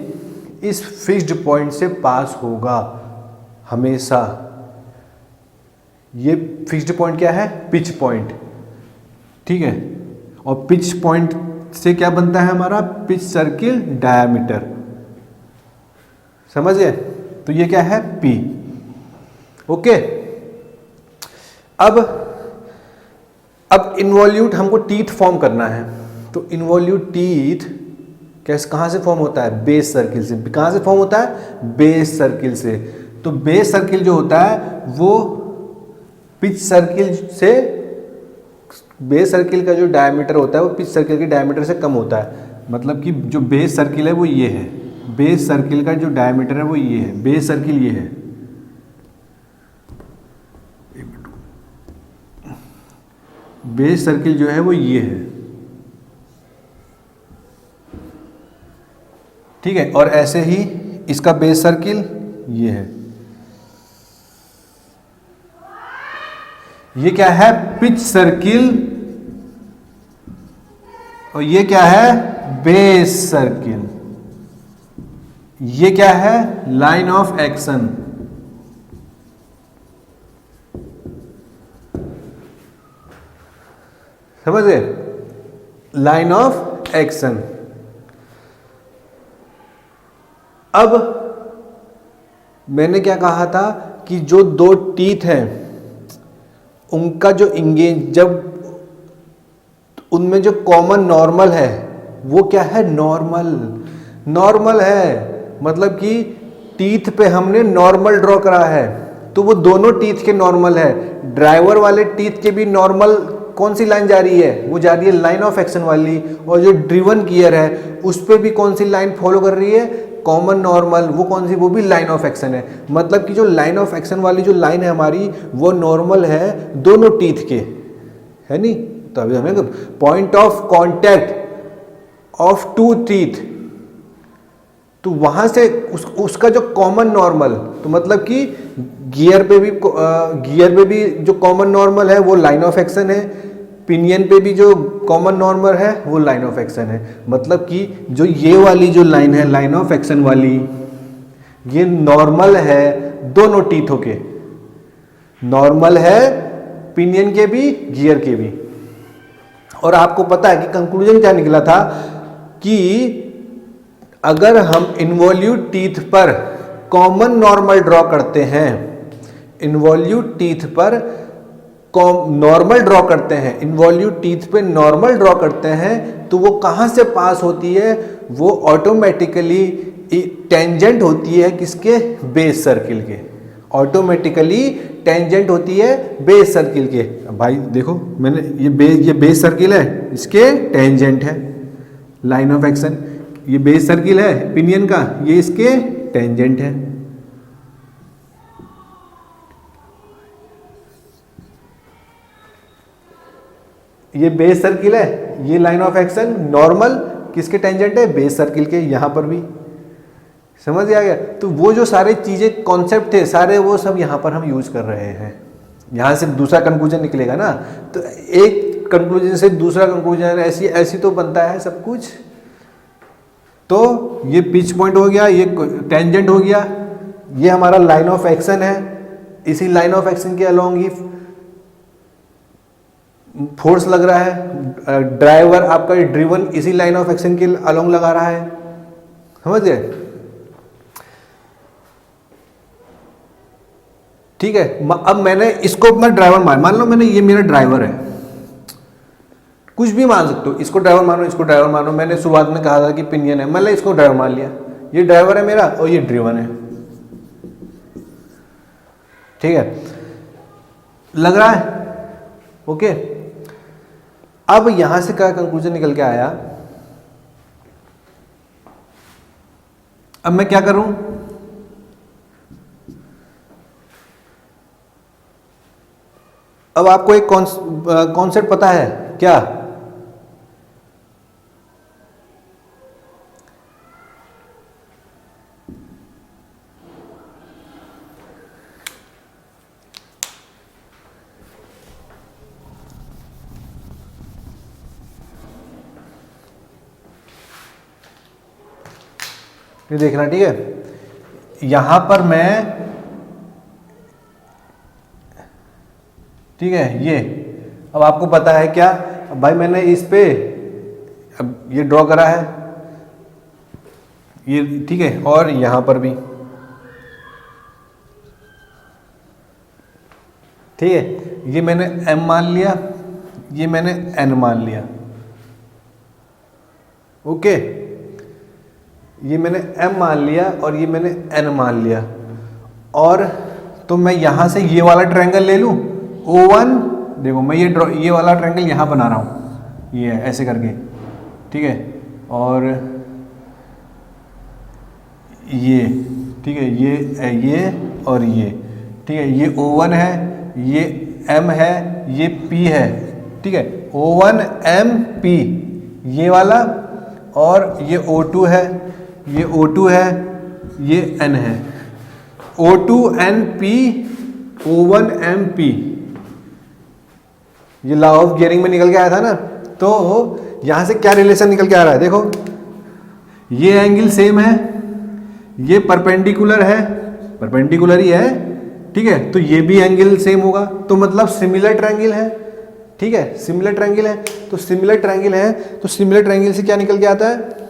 इस फिक्स्ड पॉइंट से पास होगा हमेशा। ये फिक्स्ड पॉइंट क्या है, पिच पॉइंट, ठीक है, और पिच पॉइंट से क्या बनता है हमारा, पिच सर्किल डायामीटर, समझ गए। तो ये क्या है, P, ओके। अब इन्वॉल्यूट हमको टीथ फॉर्म करना है, तो इन्वॉल्यूट टीथ कैसे, कहाँ से फॉर्म होता है, बेस सर्किल से। कहाँ से फॉर्म होता है, बेस सर्किल से। तो बेस सर्किल जो होता है वो पिच सर्किल से, बेस सर्किल का जो डायमीटर होता है वो पिच सर्किल के डायमीटर से कम होता है। मतलब कि जो बेस सर्किल है वो ये है, बेस सर्किल का जो डायमीटर है वो ये है, बेस सर्किल ये है, बेस सर्किल जो है वो ये है, ठीक है। और ऐसे ही इसका बेस सर्किल ये है। ये क्या है, पिच सर्किल, और ये क्या है, बेस सर्किल। ये क्या है, लाइन ऑफ एक्शन। समझ गए, लाइन ऑफ एक्शन। अब मैंने क्या कहा था कि जो दो टीथ हैं उनका जो इंगेज, जब उनमें जो कॉमन नॉर्मल है वो क्या है, नॉर्मल, नॉर्मल है। मतलब कि टीथ पे हमने नॉर्मल ड्रॉ करा है, तो वो दोनों टीथ के नॉर्मल है। ड्राइवर वाले टीथ के भी नॉर्मल कौन सी लाइन जा रही है, वो जा रही है लाइन ऑफ एक्शन वाली। और जो ड्रिवन गियर है उस पर भी कौन सी लाइन फॉलो कर रही है, कॉमन नॉर्मल, वो कौन सी, वो भी लाइन ऑफ एक्शन है। मतलब कि जो लाइन ऑफ एक्शन वाली जो लाइन है हमारी वो नॉर्मल है दोनों टीथ के, है नहीं। तो अभी हमें point of contact of two teeth, तो वहां से उसका जो कॉमन नॉर्मल, तो मतलब कि गियर पे भी जो कॉमन नॉर्मल है वो लाइन ऑफ एक्शन है, पिनियन पे भी जो कॉमन नॉर्मल है वो लाइन ऑफ एक्शन है। मतलब कि जो ये वाली जो लाइन है लाइन ऑफ एक्शन वाली, ये नॉर्मल है दोनों टीथों के, नॉर्मल है पिनियन के भी गियर के भी। और आपको पता है कि कंक्लूजन क्या निकला था कि अगर हम इन्वॉल्यूट टीथ पर कॉमन नॉर्मल ड्रॉ करते हैं, इन्वॉल्यूट टीथ पर नॉर्मल ड्रॉ करते हैं, इन्वॉल्यूट टीथ पे नॉर्मल ड्रॉ करते हैं, तो वो कहाँ से पास होती है? वो ऑटोमेटिकली टेंजेंट होती है किसके? बेस सर्किल के। ऑटोमेटिकली टेंजेंट होती है बेस सर्किल के। भाई देखो मैंने ये बेस सर्किल है, इसके टेंजेंट है लाइन ऑफ एक्शन। ये बेस सर्किल है पिनियन का, ये इसके टेंजेंट है। ये बेस सर्किल है, ये लाइन ऑफ एक्शन नॉर्मल किसके टेंजेंट है? बेस सर्किल के। यहां पर भी समझ आ गया। तो वो जो सारे चीजें कॉन्सेप्ट थे सारे, वो सब यहां पर हम यूज कर रहे हैं। यहां से दूसरा कंक्लूजन निकलेगा ना, तो एक कंक्लूजन से दूसरा कंक्लूजन ऐसी ऐसी तो बनता है सब कुछ। तो ये पिच पॉइंट हो गया, ये टेंजेंट हो गया, ये हमारा लाइन ऑफ एक्शन है। इसी लाइन ऑफ एक्शन के अलोंग ही फोर्स लग रहा है। ड्राइवर आपका ड्रिवन इसी लाइन ऑफ एक्शन के अलोंग लगा रहा है। समझ गए? ठीक है। अब मैंने इसको अपना ड्राइवर मान लो, मैंने ये मेरा ड्राइवर है, कुछ भी मान सकते हो, इसको ड्राइवर मानो, इसको ड्राइवर मानो। मैंने शुरुआत में कहा था कि पिनियन है, मैंने इसको ड्राइवर मान लिया। ये ड्राइवर है मेरा और ये ड्रिवन है। ठीक है, लग रहा है? ओके। अब यहां से क्या कंक्लूजन निकल के आया? अब मैं क्या करूं? अब आपको एक कॉन्सेप्ट पता है क्या? ये देखना, ठीक है। यहां पर मैं, ठीक है, ये अब आपको पता है क्या? अब भाई मैंने इस पे अब ये ड्रॉ करा है, ये ठीक है, और यहां पर भी, ठीक है। ये मैंने M मान लिया, ये मैंने N मान लिया। ओके, ये मैंने M मान लिया और ये मैंने N मान लिया। और तो मैं यहां से ये वाला ट्रायंगल ले लूं, O1। देखो मैं ये वाला ट्रायंगल यहां बना रहा हूं, ये ऐसे करके, ठीक है। और ये, ठीक है, ये और ये, ठीक है। ये O1 है, ये M है, ये P है, ठीक है। O1 M P ये वाला, और ये O2 है, ये O2 है, ये N है। O2 N P O1 M P, ये लॉ ऑफ गियरिंग में निकल के आया था ना। तो यहां से क्या रिलेशन निकल के आ रहा है? देखो ये एंगल सेम है, ये परपेंडिकुलर है, परपेंडिकुलर ही है, ठीक है। तो ये भी एंगल सेम होगा, तो मतलब सिमिलर ट्रायंगल है, ठीक है। सिमिलर ट्रायंगल है, तो सिमिलर ट्रायंगल है, तो सिमिलर ट्रायंगल से क्या निकल के आता है?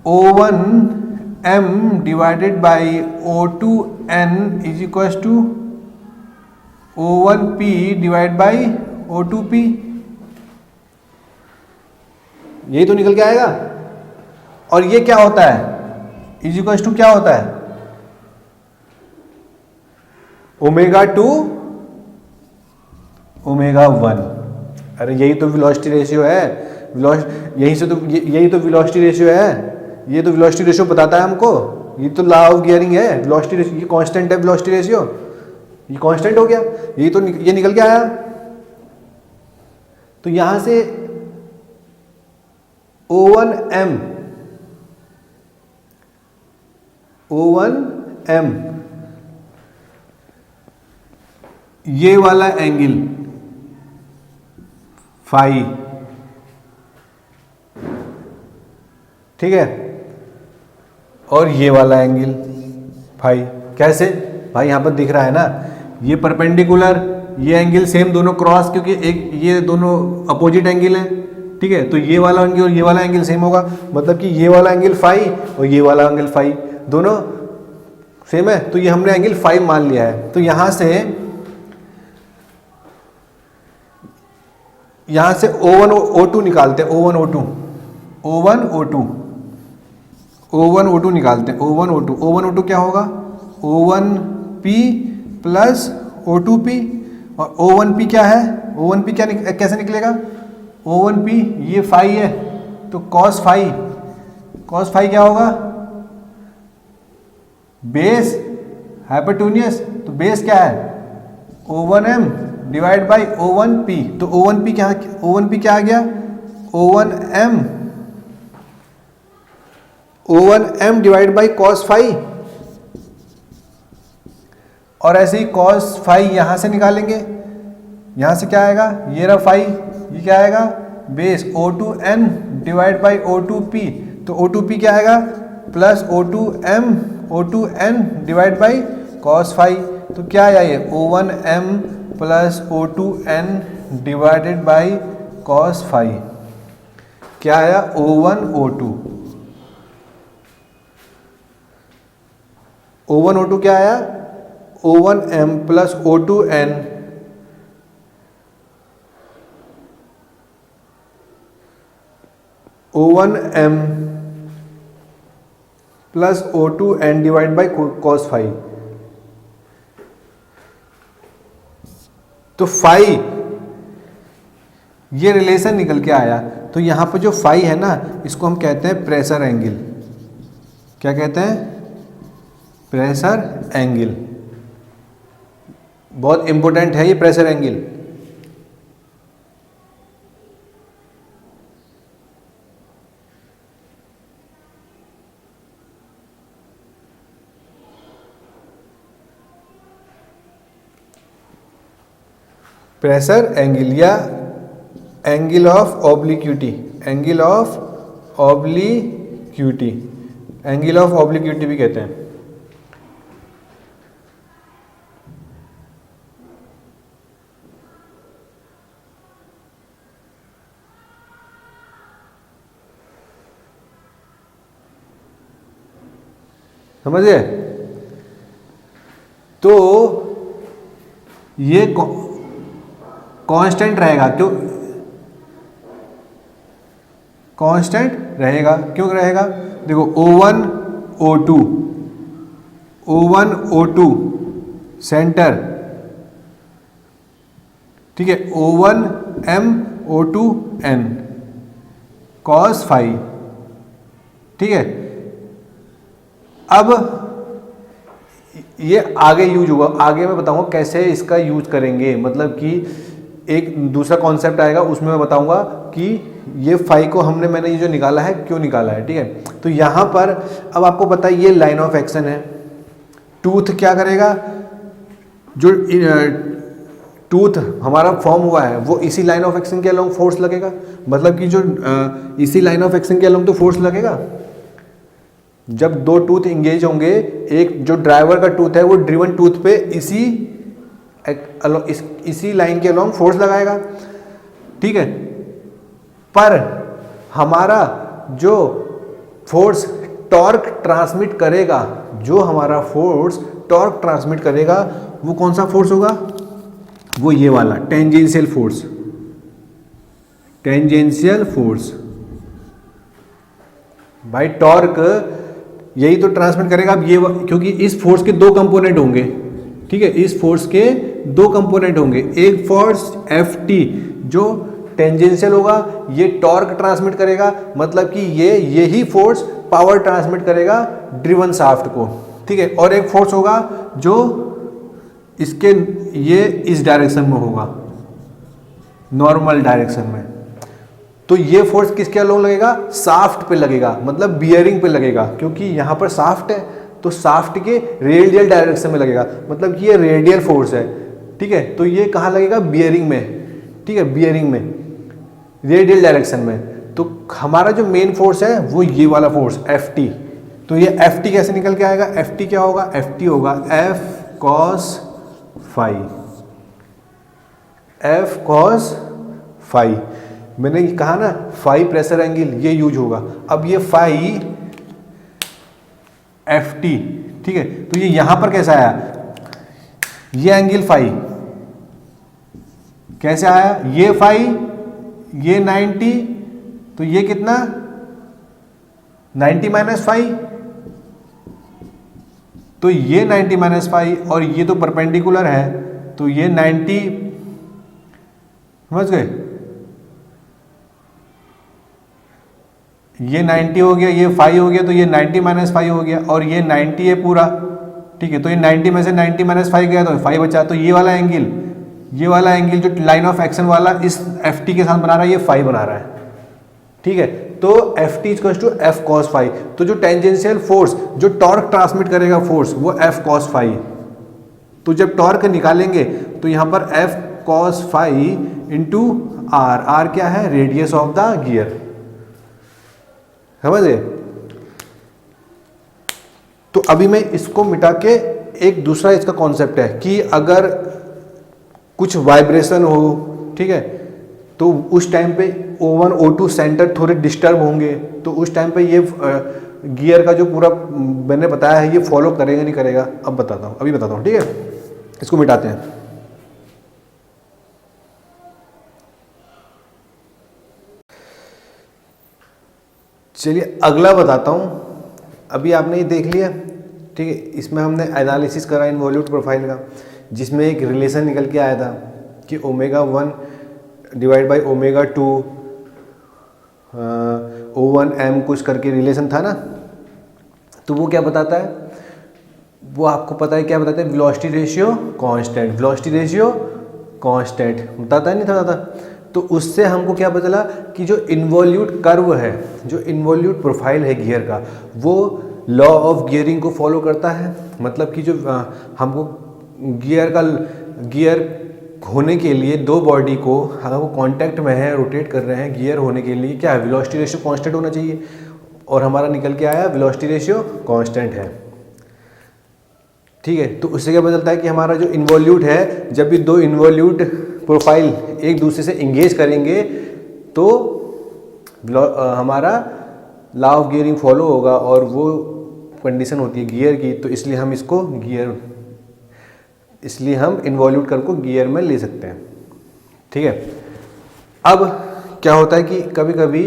O1 M divided by O2 N is equal to O1 P divide by O2 P। यही तो निकल के आएगा। और ये क्या होता है? इज इक्वल टू क्या होता है? ω2 ω1। अरे यही तो वेलोसिटी रेशियो है, यही तो वेलोसिटी रेशियो है। ये तो वेलोसिटी रेशियो बताता है हमको, ये तो लॉ ऑफ गियरिंग है। वेलोसिटी रेशियो, ये कांस्टेंट है वेलोसिटी रेशियो, ये कांस्टेंट हो गया। यही तो ये निकल के आया। तो यहां से O1M ये वाला एंगल फाई, ठीक है, और ये वाला एंगल फाई। कैसे भाई? यहां पर दिख रहा है ना, ये परपेंडिकुलर, ये एंगल सेम दोनों क्रॉस, क्योंकि एक ये दोनों अपोजिट एंगल है, ठीक है। तो ये वाला एंगल और ये वाला एंगल सेम होगा, मतलब कि ये वाला एंगल फाई और ये वाला एंगल फाई दोनों सेम है, तो ये हमने एंगल फाई मान लिया है। तो यहां से O1 O2 निकालते हैं, O1 O2 निकालते हैं, O1 O2 क्या होगा, O1P प्लस O2P, और O1P क्या है, O1P क्या कैसे निकलेगा, O1P ये फाई है, तो cos फाई क्या होगा, बेस हाइपोटेन्यूस, तो बेस क्या है O1M डिवाइड बाई O1P, तो O1P क्या आ गया, O1M divide by cos phi, और ऐसे ही cos फाई यहां से निकालेंगे, यहां से क्या आएगा, ये रहा फाई, ये क्या आएगा, base O2N divide by O2P, तो O2P क्या आएगा, plus O2N divide by cos phi, तो क्या आया ये O1M plus O2N divided by cos phi, क्या आया O1 O2 क्या आया, O1M plus O2N O1M plus O2N divide by cos phi. तो फाई ये रिलेशन निकल के आया, तो यहां पर जो फाई है ना, इसको हम कहते हैं प्रेशर एंगल। क्या कहते हैं, प्रेशर एंगल, बहुत इंपॉर्टेंट है ये प्रेशर एंगल। प्रेशर एंगल या angle of obliquity, angle of obliquity भी कहते हैं। समझे, तो ये कांस्टेंट रहेगा, क्यों कांस्टेंट रहेगा, क्यों रहेगा, देखो O1 O2 सेंटर, ठीक है, O1M O2N cos फाई, ठीक है। अब ये आगे यूज होगा, आगे मैं बताऊंगा कैसे इसका यूज करेंगे, मतलब कि एक दूसरा कॉन्सेप्ट आएगा, उसमें मैं बताऊंगा कि ये फाई को मैंने ये जो निकाला है क्यों निकाला है, ठीक है। तो यहां पर अब आपको पता है ये लाइन ऑफ एक्शन है, टूथ क्या करेगा, जो टूथ हमारा फॉर्म हुआ है वो इसी लाइन ऑफ एक्शन के अलोंग फोर्स लगेगा, मतलब कि जो इसी लाइन ऑफ एक्शन के अलोंग तो फोर्स लगेगा। जब दो टूथ इंगेज होंगे, एक जो ड्राइवर का टूथ है वो ड्रिवन टूथ पे इसी लाइन के अलोंग फोर्स लगाएगा, ठीक है। पर हमारा जो फोर्स टॉर्क ट्रांसमिट करेगा, वो कौन सा फोर्स होगा, वो ये वाला टेंजेंशियल फोर्स। भाई टॉर्क यही तो ट्रांसमिट करेगा। अब ये क्योंकि इस फोर्स के दो कंपोनेंट होंगे, ठीक है, इस फोर्स के दो कंपोनेंट होंगे, एक फोर्स Ft जो टेंजेंशियल होगा, ये टॉर्क ट्रांसमिट करेगा, मतलब कि यही फोर्स पावर ट्रांसमिट करेगा ड्रिवन शाफ्ट को, ठीक है। और एक फोर्स होगा जो ये इस डायरेक्शन में होगा, नॉर्मल डायरेक्शन में। तो ये फोर्स किसके अलोंग लगेगा, शाफ्ट पे लगेगा, मतलब बियरिंग पे लगेगा, क्योंकि यहाँ पर शाफ्ट है तो शाफ्ट के रेडियल डायरेक्शन में लगेगा, मतलब कि ये रेडियल फोर्स है, ठीक है। तो ये कहाँ लगेगा, बियरिंग में, ठीक है, बियरिंग में, रेडियल डायरेक्शन में। तो हमारा जो मेन फोर्स है वो ये वाला फोर्स Ft। तो ये Ft कैसे निकल के आएगा, Ft क्या होगा, Ft होगा F cos phi, F cos phi. मैंने कहा ना फाई प्रेशर एंगल ये यूज होगा। अब ये फाई एफ टी, ठीक है, तो ये यहां पर कैसा आया, ये एंगल फाई कैसे आया, ये फाई, ये 90, तो ये कितना 90 माइनस फाई, तो ये 90 माइनस फाई, और ये तो परपेंडिकुलर है तो ये 90, समझ गए, ये 90 हो गया, ये फाई हो गया, तो ये 90 माइनस फाई हो गया, और ये 90 है पूरा, ठीक है, तो ये 90 में से 90 माइनस फाई गया तो फाई बचा, तो ये वाला एंगल जो लाइन ऑफ एक्शन वाला इस एफ टी के साथ बना रहा है, ये फाई बना रहा है, ठीक है। तो F T equals to F cos phi. तो जो टेंजेंशियल फोर्स, जो टॉर्क ट्रांसमिट करेगा फोर्स, वो एफ कॉस फाई। तो जब टॉर्क निकालेंगे तो यहां पर F cos phi into R, R क्या है, रेडियस ऑफ द गियर, समझे। तो अभी मैं इसको मिटा के एक दूसरा इसका कॉन्सेप्ट है कि अगर कुछ वाइब्रेशन हो, ठीक है, तो उस टाइम पे O1 O2 सेंटर थोड़े डिस्टर्ब होंगे, तो उस टाइम पे ये गियर का जो पूरा मैंने बताया है ये फॉलो करेगा नहीं करेगा, अब बताता हूँ, अभी बताता हूँ, ठीक है। इसको मिटाते हैं। चलिए अगला बताता हूँ। अभी आपने ये देख लिया, ठीक है, इसमें हमने एनालिसिस करा इनवॉल्यूट प्रोफाइल का, जिसमें एक रिलेशन निकल के आया था कि ω1 डिवाइड बाई ω2 O1m कुछ करके रिलेशन था ना। तो वो क्या बताता है, वो आपको पता है क्या बताता है, velocity ratio constant, velocity ratio constant बताता है, नहीं था बताता। तो उससे हमको क्या पता चला कि जो इन्वॉल्यूट कर्व है, जो इन्वॉल्यूट प्रोफाइल है गियर का, वो लॉ ऑफ गियरिंग को फॉलो करता है। मतलब कि जो हमको गियर होने के लिए दो बॉडी को, अगर वो कांटेक्ट में है, रोटेट कर रहे हैं, गियर होने के लिए क्या है, वेलोसिटी रेशियो कांस्टेंट होना चाहिए, और हमारा निकल के आया वेलोसिटी रेशियो कांस्टेंट है, ठीक है। तो उससे क्या पता चलता है कि हमारा जो इन्वॉल्यूट है, जब भी दो इन्वॉल्यूट प्रोफाइल एक दूसरे से इंगेज करेंगे तो हमारा लॉ ऑफ गियरिंग फॉलो होगा, और वो कंडीशन होती है गियर की। तो इसलिए हम इन्वॉल्यूट कर्व को गियर में ले सकते हैं, ठीक है। अब क्या होता है कि कभी कभी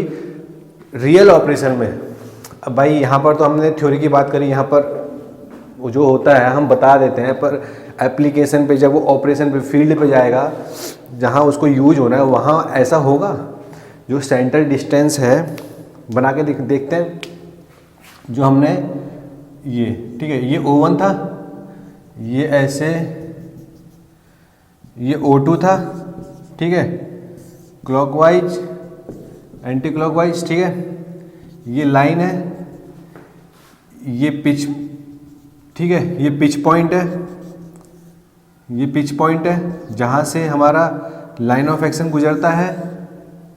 रियल ऑपरेशन में, अब भाई यहाँ पर तो हमने थ्योरी की बात करी, यहाँ पर वो जो होता है हम बता देते हैं, पर एप्लीकेशन पे जब वो ऑपरेशन पे फील्ड पे जाएगा, जहाँ उसको यूज होना है, वहाँ ऐसा होगा। जो सेंटर डिस्टेंस है बना के देखते हैं, जो हमने ये, ठीक है, ये O1 था, ये ऐसे, ये O2 था, ठीक है, क्लॉकवाइज एंटी क्लॉकवाइज, ठीक है, ये लाइन है, ये पिच, ठीक है, ये पिच पॉइंट है, ये पिच पॉइंट है जहाँ से हमारा लाइन ऑफ एक्शन गुजरता है,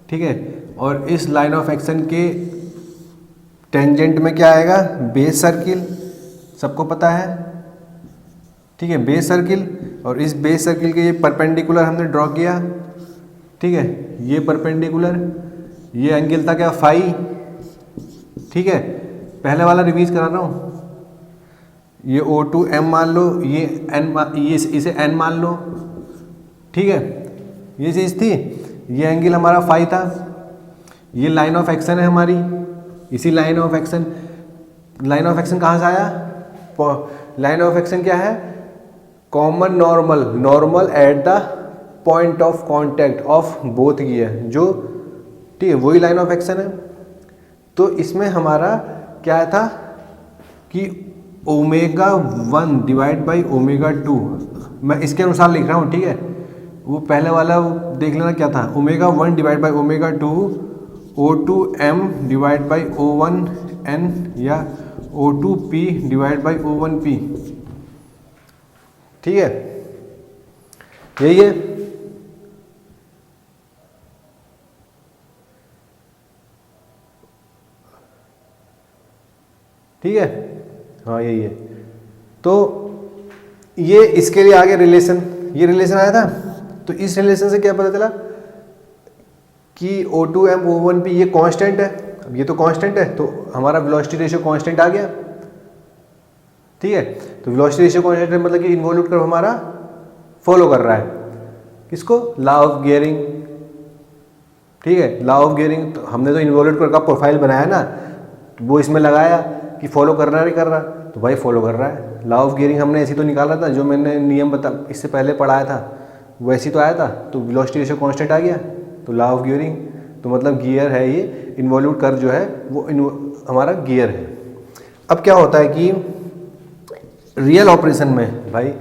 ठीक है। और इस लाइन ऑफ एक्शन के टेंजेंट में क्या आएगा, बेस सर्किल, सबको पता है, ठीक है, बेस सर्किल। और इस बेस सर्किल के ये परपेंडिकुलर हमने ड्रॉ किया, ठीक है, ये परपेंडिकुलर, ये एंगल था क्या, फाई, ठीक है। पहले वाला रिवीज करा रहा हूँ, ये O2m मान लो, ये n, ये इसे n मान लो, ठीक है, ये चीज़ थी, ये एंगल हमारा फाई था, ये लाइन ऑफ एक्शन है हमारी, इसी लाइन ऑफ एक्शन कहाँ से आया, लाइन ऑफ एक्शन क्या है, common normal at the point of contact of both gear, जो, ठीक है, वही लाइन ऑफ एक्शन है। तो इसमें हमारा क्या था कि ω1 डिवाइड बाई ω2, मैं इसके अनुसार लिख रहा हूँ, ठीक है। वो पहले वाला देख लेना क्या था, ω1 divide by ω2 O2m divide by O1n या O2p डिवाइड बाई O1p, ठीक है, यही है। ठीक है, हाँ यही है। तो ये इसके लिए आगे रिलेशन, ये रिलेशन आया था, तो इस रिलेशन से क्या पता चला कि O2m O1p ये कांस्टेंट है। अब ये तो कांस्टेंट है तो हमारा वेलोसिटी रेशियो कांस्टेंट आ गया, ठीक है। तो वेलोसिटी रेशियो कांस्टेंट है मतलब कि इन्वॉल्यूट कर्व हमारा फॉलो कर रहा है किसको, लॉ ऑफ गियरिंग, ठीक है। लॉ ऑफ गियरिंग तो हमने तो इन्वॉल्यूट कर्व का प्रोफाइल बनाया ना, तो वो इसमें लगाया कि फॉलो कर रहा है नहीं कर रहा, तो भाई फॉलो कर रहा है। लॉ ऑफ गियरिंग हमने ऐसे तो निकाला था, जो मैंने नियम इससे पहले पढ़ाया था वैसे तो आया था, तो वेलोसिटी रेशियो कांस्टेंट आ गया, तो लॉ ऑफ गियरिंग तो मतलब गियर है ये, इन्वॉल्यूट कर्व जो है वो हमारा गियर है। अब क्या होता है कि रियल ऑपरेशन में, भाई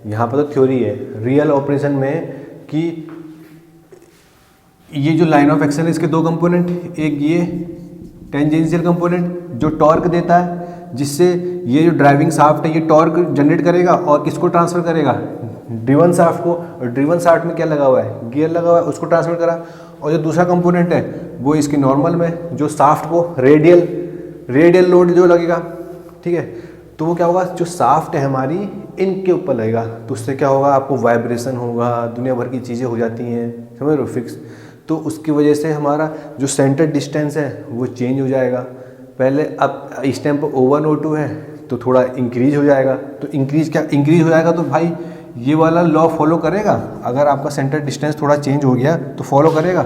यहाँ पर तो थ्योरी है, रियल ऑपरेशन में कि ये जो लाइन ऑफ एक्शन है इसके दो कंपोनेंट, एक ये टेंजेंशियल कंपोनेंट जो टॉर्क देता है, जिससे ये जो ड्राइविंग शाफ्ट है ये टॉर्क जनरेट करेगा और किसको ट्रांसफर करेगा, ड्रिवन शाफ्ट को। और ड्रिवन शाफ्ट में क्या लगा हुआ है, गियर लगा हुआ है, उसको ट्रांसफर करा। और जो दूसरा कंपोनेंट है वो इसके नॉर्मल में जो शाफ्ट को रेडियल लोड जो लगेगा, ठीक है, तो वो क्या होगा, जो शाफ्ट है हमारी इनके ऊपर लगेगा, तो उससे क्या होगा, आपको वाइब्रेशन होगा, दुनिया भर की चीज़ें हो जाती हैं, समझ रहे हो, फिक्स। तो उसकी वजह से हमारा जो सेंटर डिस्टेंस है वो चेंज हो जाएगा। पहले अब इस टाइम पर O1 O2 है तो थोड़ा इंक्रीज हो जाएगा, तो इंक्रीज हो जाएगा तो भाई ये वाला लॉ फॉलो करेगा। अगर आपका सेंटर डिस्टेंस थोड़ा चेंज हो गया तो फॉलो करेगा।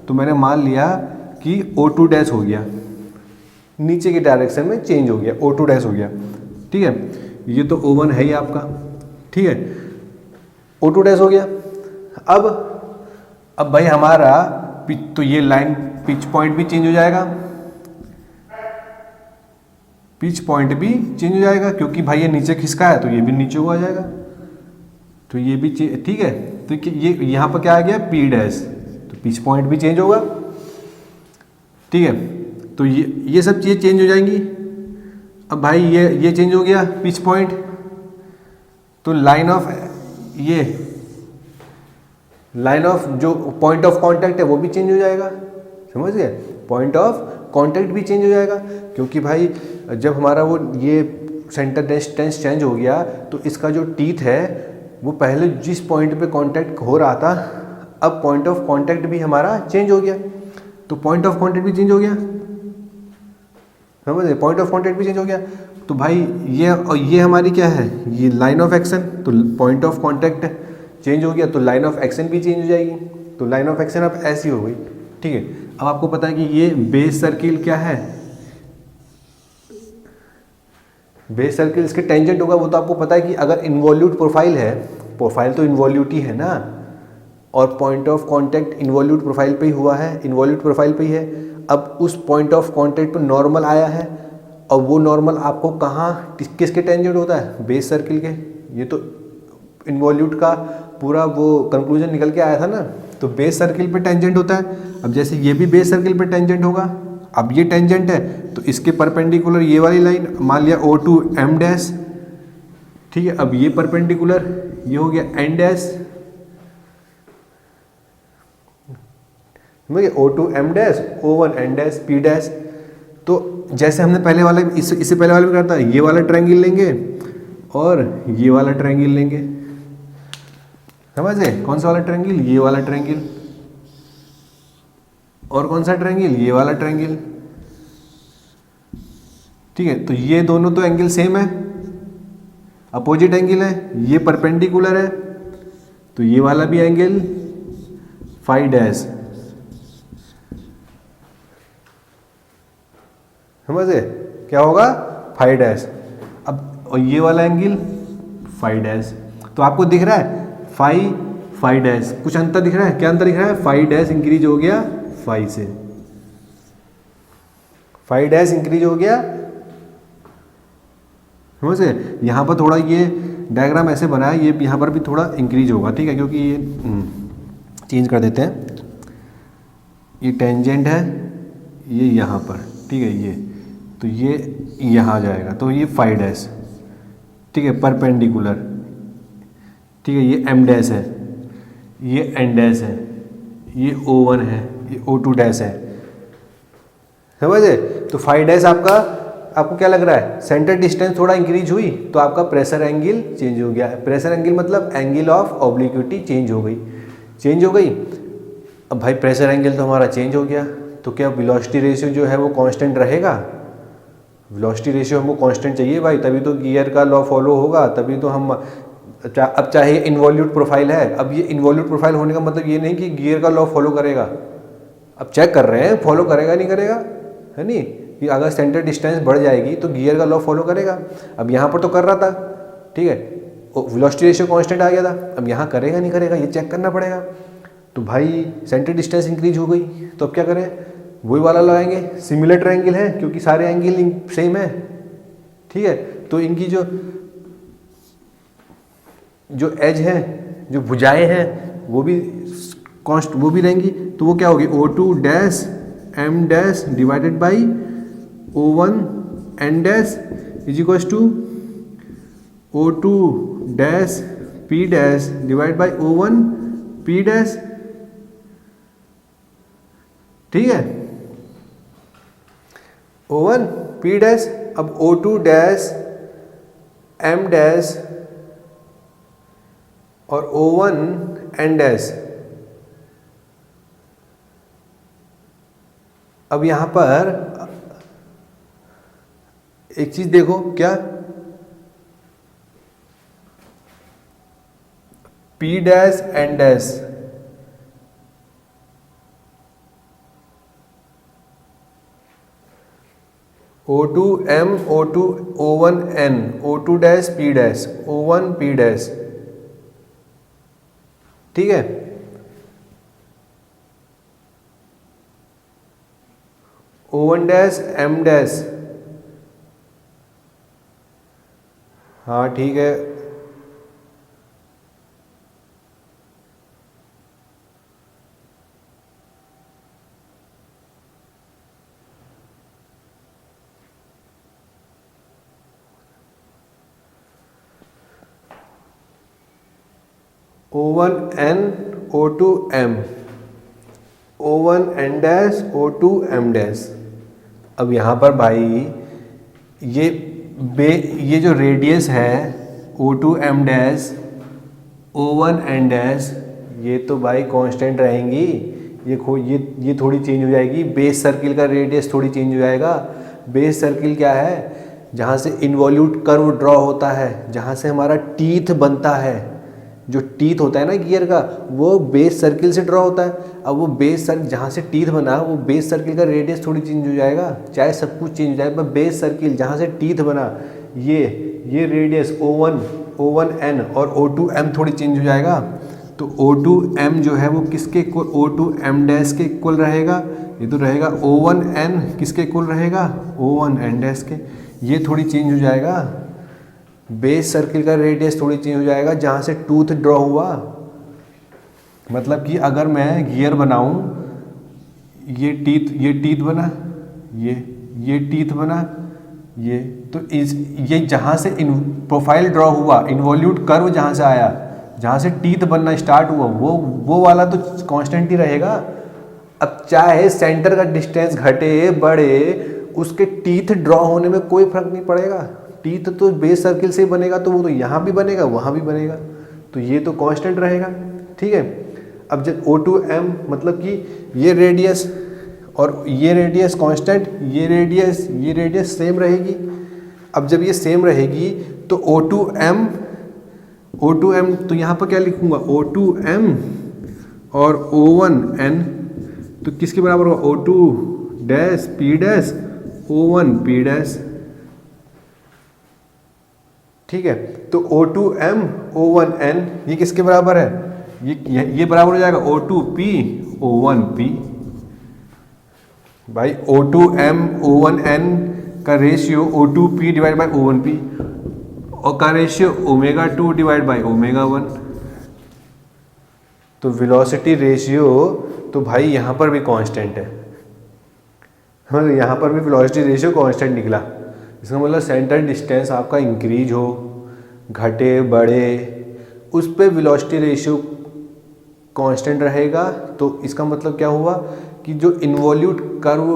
तो मैंने मान लिया कि O2 डैश हो गया, नीचे की डायरेक्शन में चेंज हो गया, O2 डैश हो गया, ठीक है। ये तो O1 है ही आपका, ठीक है, O2 डैश हो गया। अब भाई हमारा तो ये लाइन पिच पॉइंट भी चेंज हो जाएगा, पिच पॉइंट भी चेंज हो जाएगा, क्योंकि भाई ये नीचे खिसका है तो ये भी नीचे हुआ जाएगा, तो ये भी ठीक है। तो ये यहाँ पर क्या आ गया, P डैश, तो पिच पॉइंट भी चेंज होगा, ठीक है। तो ये सब चीज़ें चेंज हो जाएंगी। अब भाई ये चेंज हो गया पिच पॉइंट, तो लाइन ऑफ जो पॉइंट ऑफ कांटेक्ट है वो भी चेंज हो जाएगा, समझ गए, पॉइंट ऑफ कांटेक्ट भी चेंज हो जाएगा, क्योंकि भाई जब हमारा वो ये सेंटर डिस्टेंस चेंज हो गया तो इसका जो टीथ है वो पहले जिस पॉइंट पे कांटेक्ट हो रहा था, अब पॉइंट ऑफ कांटेक्ट भी हमारा चेंज हो गया, तो पॉइंट ऑफ कांटेक्ट भी चेंज हो गया, समझ गए, पॉइंट ऑफ कांटेक्ट भी चेंज हो गया। तो भाई ये हमारी क्या है, ये लाइन ऑफ एक्शन, तो पॉइंट ऑफ कांटेक्ट चेंज हो गया तो लाइन ऑफ एक्शन भी चेंज हो जाएगी, तो लाइन ऑफ एक्शन अब ऐसी हो गई, ठीक है। अब आपको पता है कि ये बेस सर्किल क्या है, बेस सर्किल इसके टेंजेंट होगा, वो तो आपको पता है कि अगर इन्वॉल्यूट प्रोफाइल है, प्रोफाइल तो इन्वॉल्यूट ही है ना, और point of contact involute profile पे ही हुआ है, इन्वॉल्यूट प्रोफाइल पे ही है। अब उस पॉइंट ऑफ कांटेक्ट पर नॉर्मल आया है, और वो नॉर्मल आपको कहाँ किसके टेंजेंट होता है, बेस सर्किल के। ये तो इन्वॉल्यूट का पूरा वो कंक्लूजन निकल के आया था ना, तो बेस सर्किल पे टेंजेंट होता है। अब जैसे ये भी बेस सर्किल पे टेंजेंट होगा, अब ये टेंजेंट है तो इसके परपेंडिकुलर ये वाली लाइन मान लिया O2m डैश, ठीक है। अब ये परपेंडिकुलर ये हो गया n dash, O2m dash O1n dash P dash. तो जैसे हमने पहले वाले इससे पहले वाले में करता है, ये वाला ट्रायंगल लेंगे और ये वाला ट्रायंगल लेंगे, समझ गए, कौन सा वाला ट्रायंगल, ये वाला ट्रायंगल, और कौन सा ट्रायंगल, ये वाला ट्रायंगल, ठीक है। तो ये दोनों तो एंगल सेम है, अपोजिट एंगल है, ये परपेंडिकुलर है, तो ये वाला भी एंगल फाई डैश, समझ गए, क्या होगा, फाई डैश। अब और ये वाला एंगल फाई डैश, तो आपको दिख रहा है फाई डैश, कुछ अंतर दिख रहा है, क्या अंतर दिख रहा है, फाई डैश इंक्रीज हो गया फाई से, फाई डैश इंक्रीज हो गया, समझ गए। यहाँ पर थोड़ा ये डायग्राम ऐसे बना है, ये यहाँ पर भी थोड़ा इंक्रीज होगा, ठीक है, क्योंकि ये चेंज कर देते हैं, ये टेंजेंट है ये यहाँ पर, ठीक है, ये तो ये यहाँ जाएगा, तो ये फाई डैश, ठीक है, परपेंडिकुलर, ठीक है, ये m डैश है, ये n डैश है, ये O1 है, ये O2 डैश है, समझे। तो फाई डैश आपको क्या लग रहा है, सेंटर डिस्टेंस थोड़ा इंक्रीज हुई तो आपका प्रेशर एंगल चेंज हो गया, प्रेशर एंगल मतलब एंगल ऑफ ऑब्लिक्विटी चेंज हो गई, चेंज हो गई। अब भाई प्रेशर एंगल तो हमारा चेंज हो गया, तो क्या वेलोसिटी रेशियो जो है वो कांस्टेंट रहेगा? वेलोसिटी रेशियो हमको कांस्टेंट चाहिए भाई, तभी तो गियर का लॉ फॉलो होगा, तभी तो हम अब चाहे इन्वॉल्यूट प्रोफाइल है, अब ये इन्वॉल्यूट प्रोफाइल होने का मतलब ये नहीं कि गियर का लॉ फॉलो करेगा। अब चेक कर रहे हैं फॉलो करेगा नहीं करेगा, है नहीं, कि अगर सेंटर डिस्टेंस बढ़ जाएगी तो गियर का लॉ फॉलो करेगा। अब यहाँ पर तो कर रहा था, ठीक है, वेलोसिटी रेशियो कांस्टेंट आ गया था, अब यहाँ करेगा नहीं करेगा ये चेक करना पड़ेगा। तो भाई सेंटर डिस्टेंस इंक्रीज हो गई, तो अब क्या करें, वही वाला लगाएंगे, सिमिलर ट्रायंगल है क्योंकि सारे एंगल सेम है, ठीक है। तो इनकी जो एज है, जो भुजाएं हैं, वो भी रहेंगी। तो वो क्या होगी, O2 dash M dash divided by O1 N dash is equals to O2 dash P dash divide by O1 P dash, ठीक है, O1 P डैश। अब O2 डैश M डैश और O1 N डैश। अब यहां पर एक चीज देखो, क्या P dash N dash, O2 M O2 O1 N O2 dash P dash O1 P dash, ठीक है। O1 डैश M डैश, हाँ ठीक है, O1 N O2 M O1 N dash O2 M dash. अब यहाँ पर भाई ये जो रेडियस है O2 M dash O1 N dash, ये तो भाई कांस्टेंट रहेंगी, ये थोड़ी चेंज हो जाएगी। बेस सर्किल का रेडियस थोड़ी चेंज हो जाएगा। बेस सर्किल क्या है, जहाँ से इन्वॉल्यूट कर्व ड्रॉ होता है, जहाँ से हमारा टीथ बनता है, जो टीथ होता है ना गियर का, वो बेस सर्किल से ड्रॉ होता है। अब वो बेस सर्किल जहाँ से टीथ बना, वो बेस सर्किल का रेडियस थोड़ी चेंज हो जाएगा, चाहे सब कुछ चेंज हो जाए, पर बेस सर्किल जहाँ से टीथ बना, ये रेडियस O1 N और O2 M थोड़ी चेंज हो जाएगा। तो O2 M जो है वो किसके इक्वल, O2 M डैश के इक्वल रहेगा, ये तो रहेगा O1 N किसके इक्वल रहेगा, O1 N डैश के, ये थोड़ी चेंज हो जाएगा। बेस सर्किल का रेडियस थोड़ी चेंज हो जाएगा जहाँ से टूथ ड्रॉ हुआ। मतलब कि अगर मैं गियर बनाऊं, ये टीथ बना, ये टीथ बना, ये तो ये जहाँ से प्रोफाइल ड्रॉ हुआ, इन्वॉल्यूट कर्व जहाँ से आया, जहाँ से टीथ बनना स्टार्ट हुआ, वो वाला तो कांस्टेंट ही रहेगा। अब चाहे सेंटर का डिस्टेंस घटे बढ़े, उसके टीथ ड्रॉ होने में कोई फर्क नहीं पड़ेगा। टीथ तो बेस सर्किल से ही बनेगा, तो वो तो यहाँ भी बनेगा वहाँ भी बनेगा, तो ये तो कांस्टेंट रहेगा, ठीक है। अब जब O2 M मतलब कि ये रेडियस और ये रेडियस कांस्टेंट, ये रेडियस सेम रहेगी। अब जब ये सेम रहेगी तो O2 M तो यहाँ पर क्या लिखूँगा, O2 M और O1 N तो किसके बराबर होगा, O2 dash P dash O1 P dash, ठीक है। तो O2 M O1 N ये किसके बराबर है, ये बराबर हो जाएगा O2 P O1 P। भाई O2 M O1 N का ratio O2 P divide by O1 P और का रेशियो ω2 डिवाइड बाई ω1। तो वेलोसिटी रेशियो तो भाई यहाँ पर भी कांस्टेंट है, हाँ यहाँ पर भी वेलोसिटी रेशियो कांस्टेंट निकला। इसका मतलब सेंटर डिस्टेंस आपका इंक्रीज हो, घटे बढ़े, उस पर वेलोसिटी रेशियो कांस्टेंट रहेगा। तो इसका मतलब क्या हुआ कि जो इन्वॉल्यूट कर्व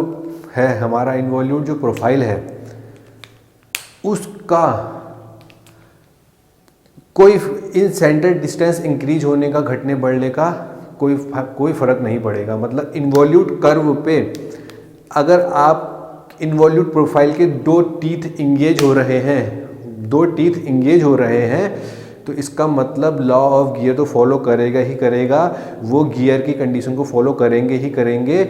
है, हमारा इन्वॉल्यूट जो प्रोफाइल है, उसका कोई इन सेंटर डिस्टेंस इंक्रीज होने का, घटने बढ़ने का कोई फ़र्क नहीं पड़ेगा। मतलब इन्वॉल्यूट कर्व पे अगर आप इन्वॉल्यूट प्रोफाइल के दो टीथ इंगेज हो रहे हैं, तो इसका मतलब लॉ ऑफ गियर तो फॉलो करेगा ही करेगा, वो गियर की कंडीशन को फॉलो करेंगे ही करेंगे,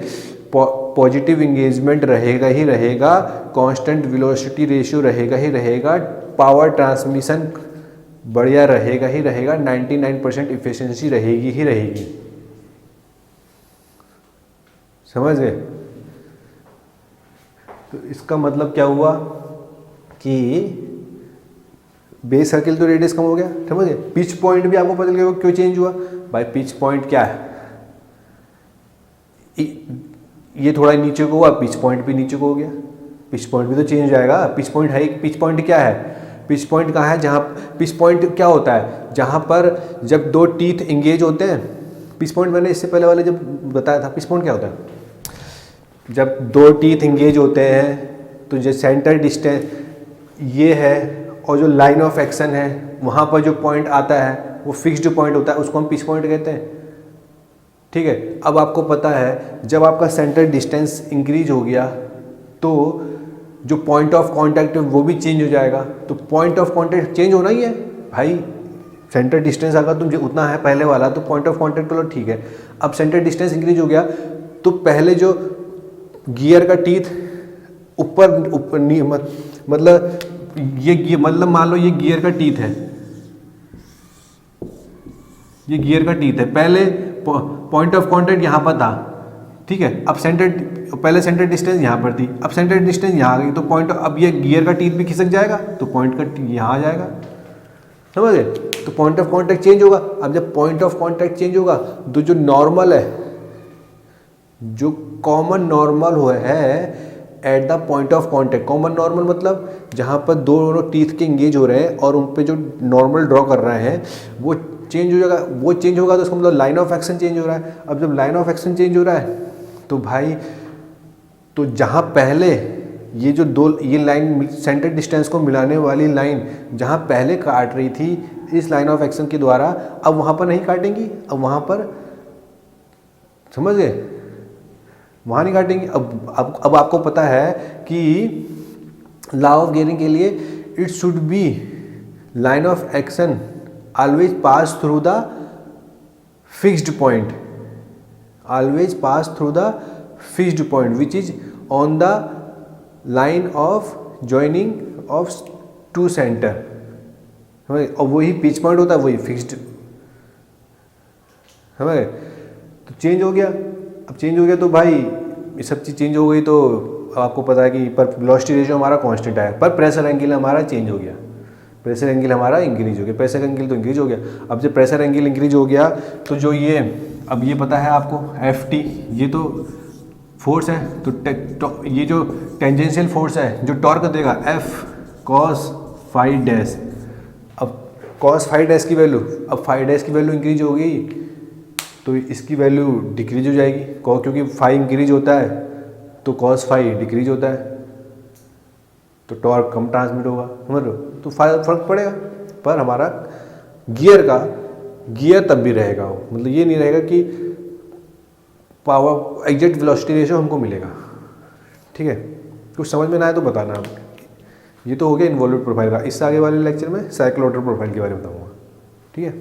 पॉजिटिव इंगेजमेंट रहेगा ही रहेगा, कांस्टेंट वेलोसिटी रेशियो रहेगा ही रहेगा, पावर ट्रांसमिशन बढ़िया रहेगा ही रहेगा, 99% इफिशिएंसी रहेगी ही रहेगी। समझ गए? तो इसका मतलब क्या हुआ कि बेस सर्किल तो रेडियस कम हो गया, समझ गए? पिच पॉइंट भी आपको पता लगेगा क्यों चेंज हुआ भाई। पिच पॉइंट क्या है, ये थोड़ा नीचे को हुआ, पिच पॉइंट भी नीचे को हो गया, पिच पॉइंट भी तो चेंज हो जाएगा। पिच पॉइंट है, पिच पॉइंट क्या है, पिच पॉइंट कहाँ है, जहाँ पिच पॉइंट क्या होता है, जहाँ पर जब दो टीथ इंगेज होते हैं। पिच पॉइंट मैंने इससे पहले वाले जब बताया था, पिच पॉइंट क्या होता है, जब दो टीथ इंगेज होते हैं तो जो सेंटर डिस्टेंस ये है और जो लाइन ऑफ एक्शन है वहाँ पर जो पॉइंट आता है वो फिक्स्ड पॉइंट होता है, उसको हम पिच पॉइंट कहते हैं। ठीक है, अब आपको पता है जब आपका सेंटर डिस्टेंस इंक्रीज हो गया तो जो पॉइंट ऑफ कांटेक्ट है वो भी चेंज हो जाएगा। तो पॉइंट ऑफ कांटेक्ट चेंज होना ही है भाई। सेंटर डिस्टेंस अगर तुम जो उतना है पहले वाला तो पॉइंट ऑफ कांटेक्ट तो ठीक है। अब सेंटर डिस्टेंस इंक्रीज हो गया तो पहले जो गियर का टीथ ऊपर नहीं, मतलब ये मतलब मान लो ये गियर का टीथ है, ये गियर का टीथ है, पहले पॉइंट ऑफ कांटेक्ट यहाँ पर था, ठीक है। अब पहले सेंटर डिस्टेंस यहाँ पर थी, अब सेंटर डिस्टेंस यहाँ आ गई तो पॉइंट, अब ये गियर का टीथ भी खिसक जाएगा तो पॉइंट का यहाँ आ जाएगा, समझ गए? तो पॉइंट ऑफ कांटेक्ट चेंज होगा। अब जब पॉइंट ऑफ कांटेक्ट चेंज होगा तो जो नॉर्मल है, जो कॉमन नॉर्मल हुआ है eight the point of contact, common normal मतलब जहाँ पर दोनों टीथ के इंगेज हो रहे हैं और उन पे जो नॉर्मल ड्रॉ कर रहे हैं वो चेंज हो जाएगा। वो चेंज होगा तो उसका मतलब लाइन ऑफ एक्शन चेंज हो रहा है। अब जब लाइन ऑफ एक्शन चेंज हो रहा है तो भाई, तो जहाँ पहले ये जो ये लाइन सेंटर डिस्टेंस को मिलाने वाली लाइन जहाँ पहले काट रही थी इस लाइन ऑफ एक्शन के द्वारा, अब वहाँ पर नहीं काटेंगी, अब वहाँ पर, समझ गए, वहाँ नहीं काटेंगे। अब आपको पता है कि लॉ ऑफ गियरिंग के लिए it should be line of action always pass through the fixed point, always pass through the fixed point which is on the line of joining of two center, और वही पिच पॉइंट होता है, वही फिक्स्ड, समझ गए? तो चेंज हो गया। अब चेंज हो गया तो भाई ये सब चीज़ चेंज हो गई तो आपको पता है कि पर वेलोसिटी रेशियो हमारा कांस्टेंट है, पर प्रेशर एंगल हमारा चेंज हो गया, प्रेशर एंगल हमारा इंक्रीज हो गया, प्रेशर एंगल तो इंक्रीज हो गया। अब जब प्रेशर एंगल इंक्रीज हो गया तो जो ये, अब ये पता है आपको Ft, ये तो फोर्स है, तो ये जो टेंजेंशियल फोर्स है जो टॉर्क देगा F cos phi डैश। अब cos phi डैश की वैल्यू, अब phi डैश की वैल्यू इंक्रीज हो गई तो इसकी वैल्यू डिक्रीज हो जाएगी, क्योंकि phi इंक्रीज होता है तो cos phi डिक्रीज होता है, तो टॉर्क कम ट्रांसमिट होगा, समझ लो? तो फर्क पड़ेगा। पर हमारा गियर तब भी रहेगा, वो मतलब ये नहीं रहेगा कि पावर एग्जैक्ट वेलोसिटी रेशियो हमको मिलेगा। ठीक है, कुछ समझ में ना आए तो बताना आप। ये तो हो गया इन्वॉल्यूट प्रोफाइल का। इससे आगे वाले लेक्चर में साइक्लोट्रॉन प्रोफाइल के बारे में बताऊँगा। ठीक है।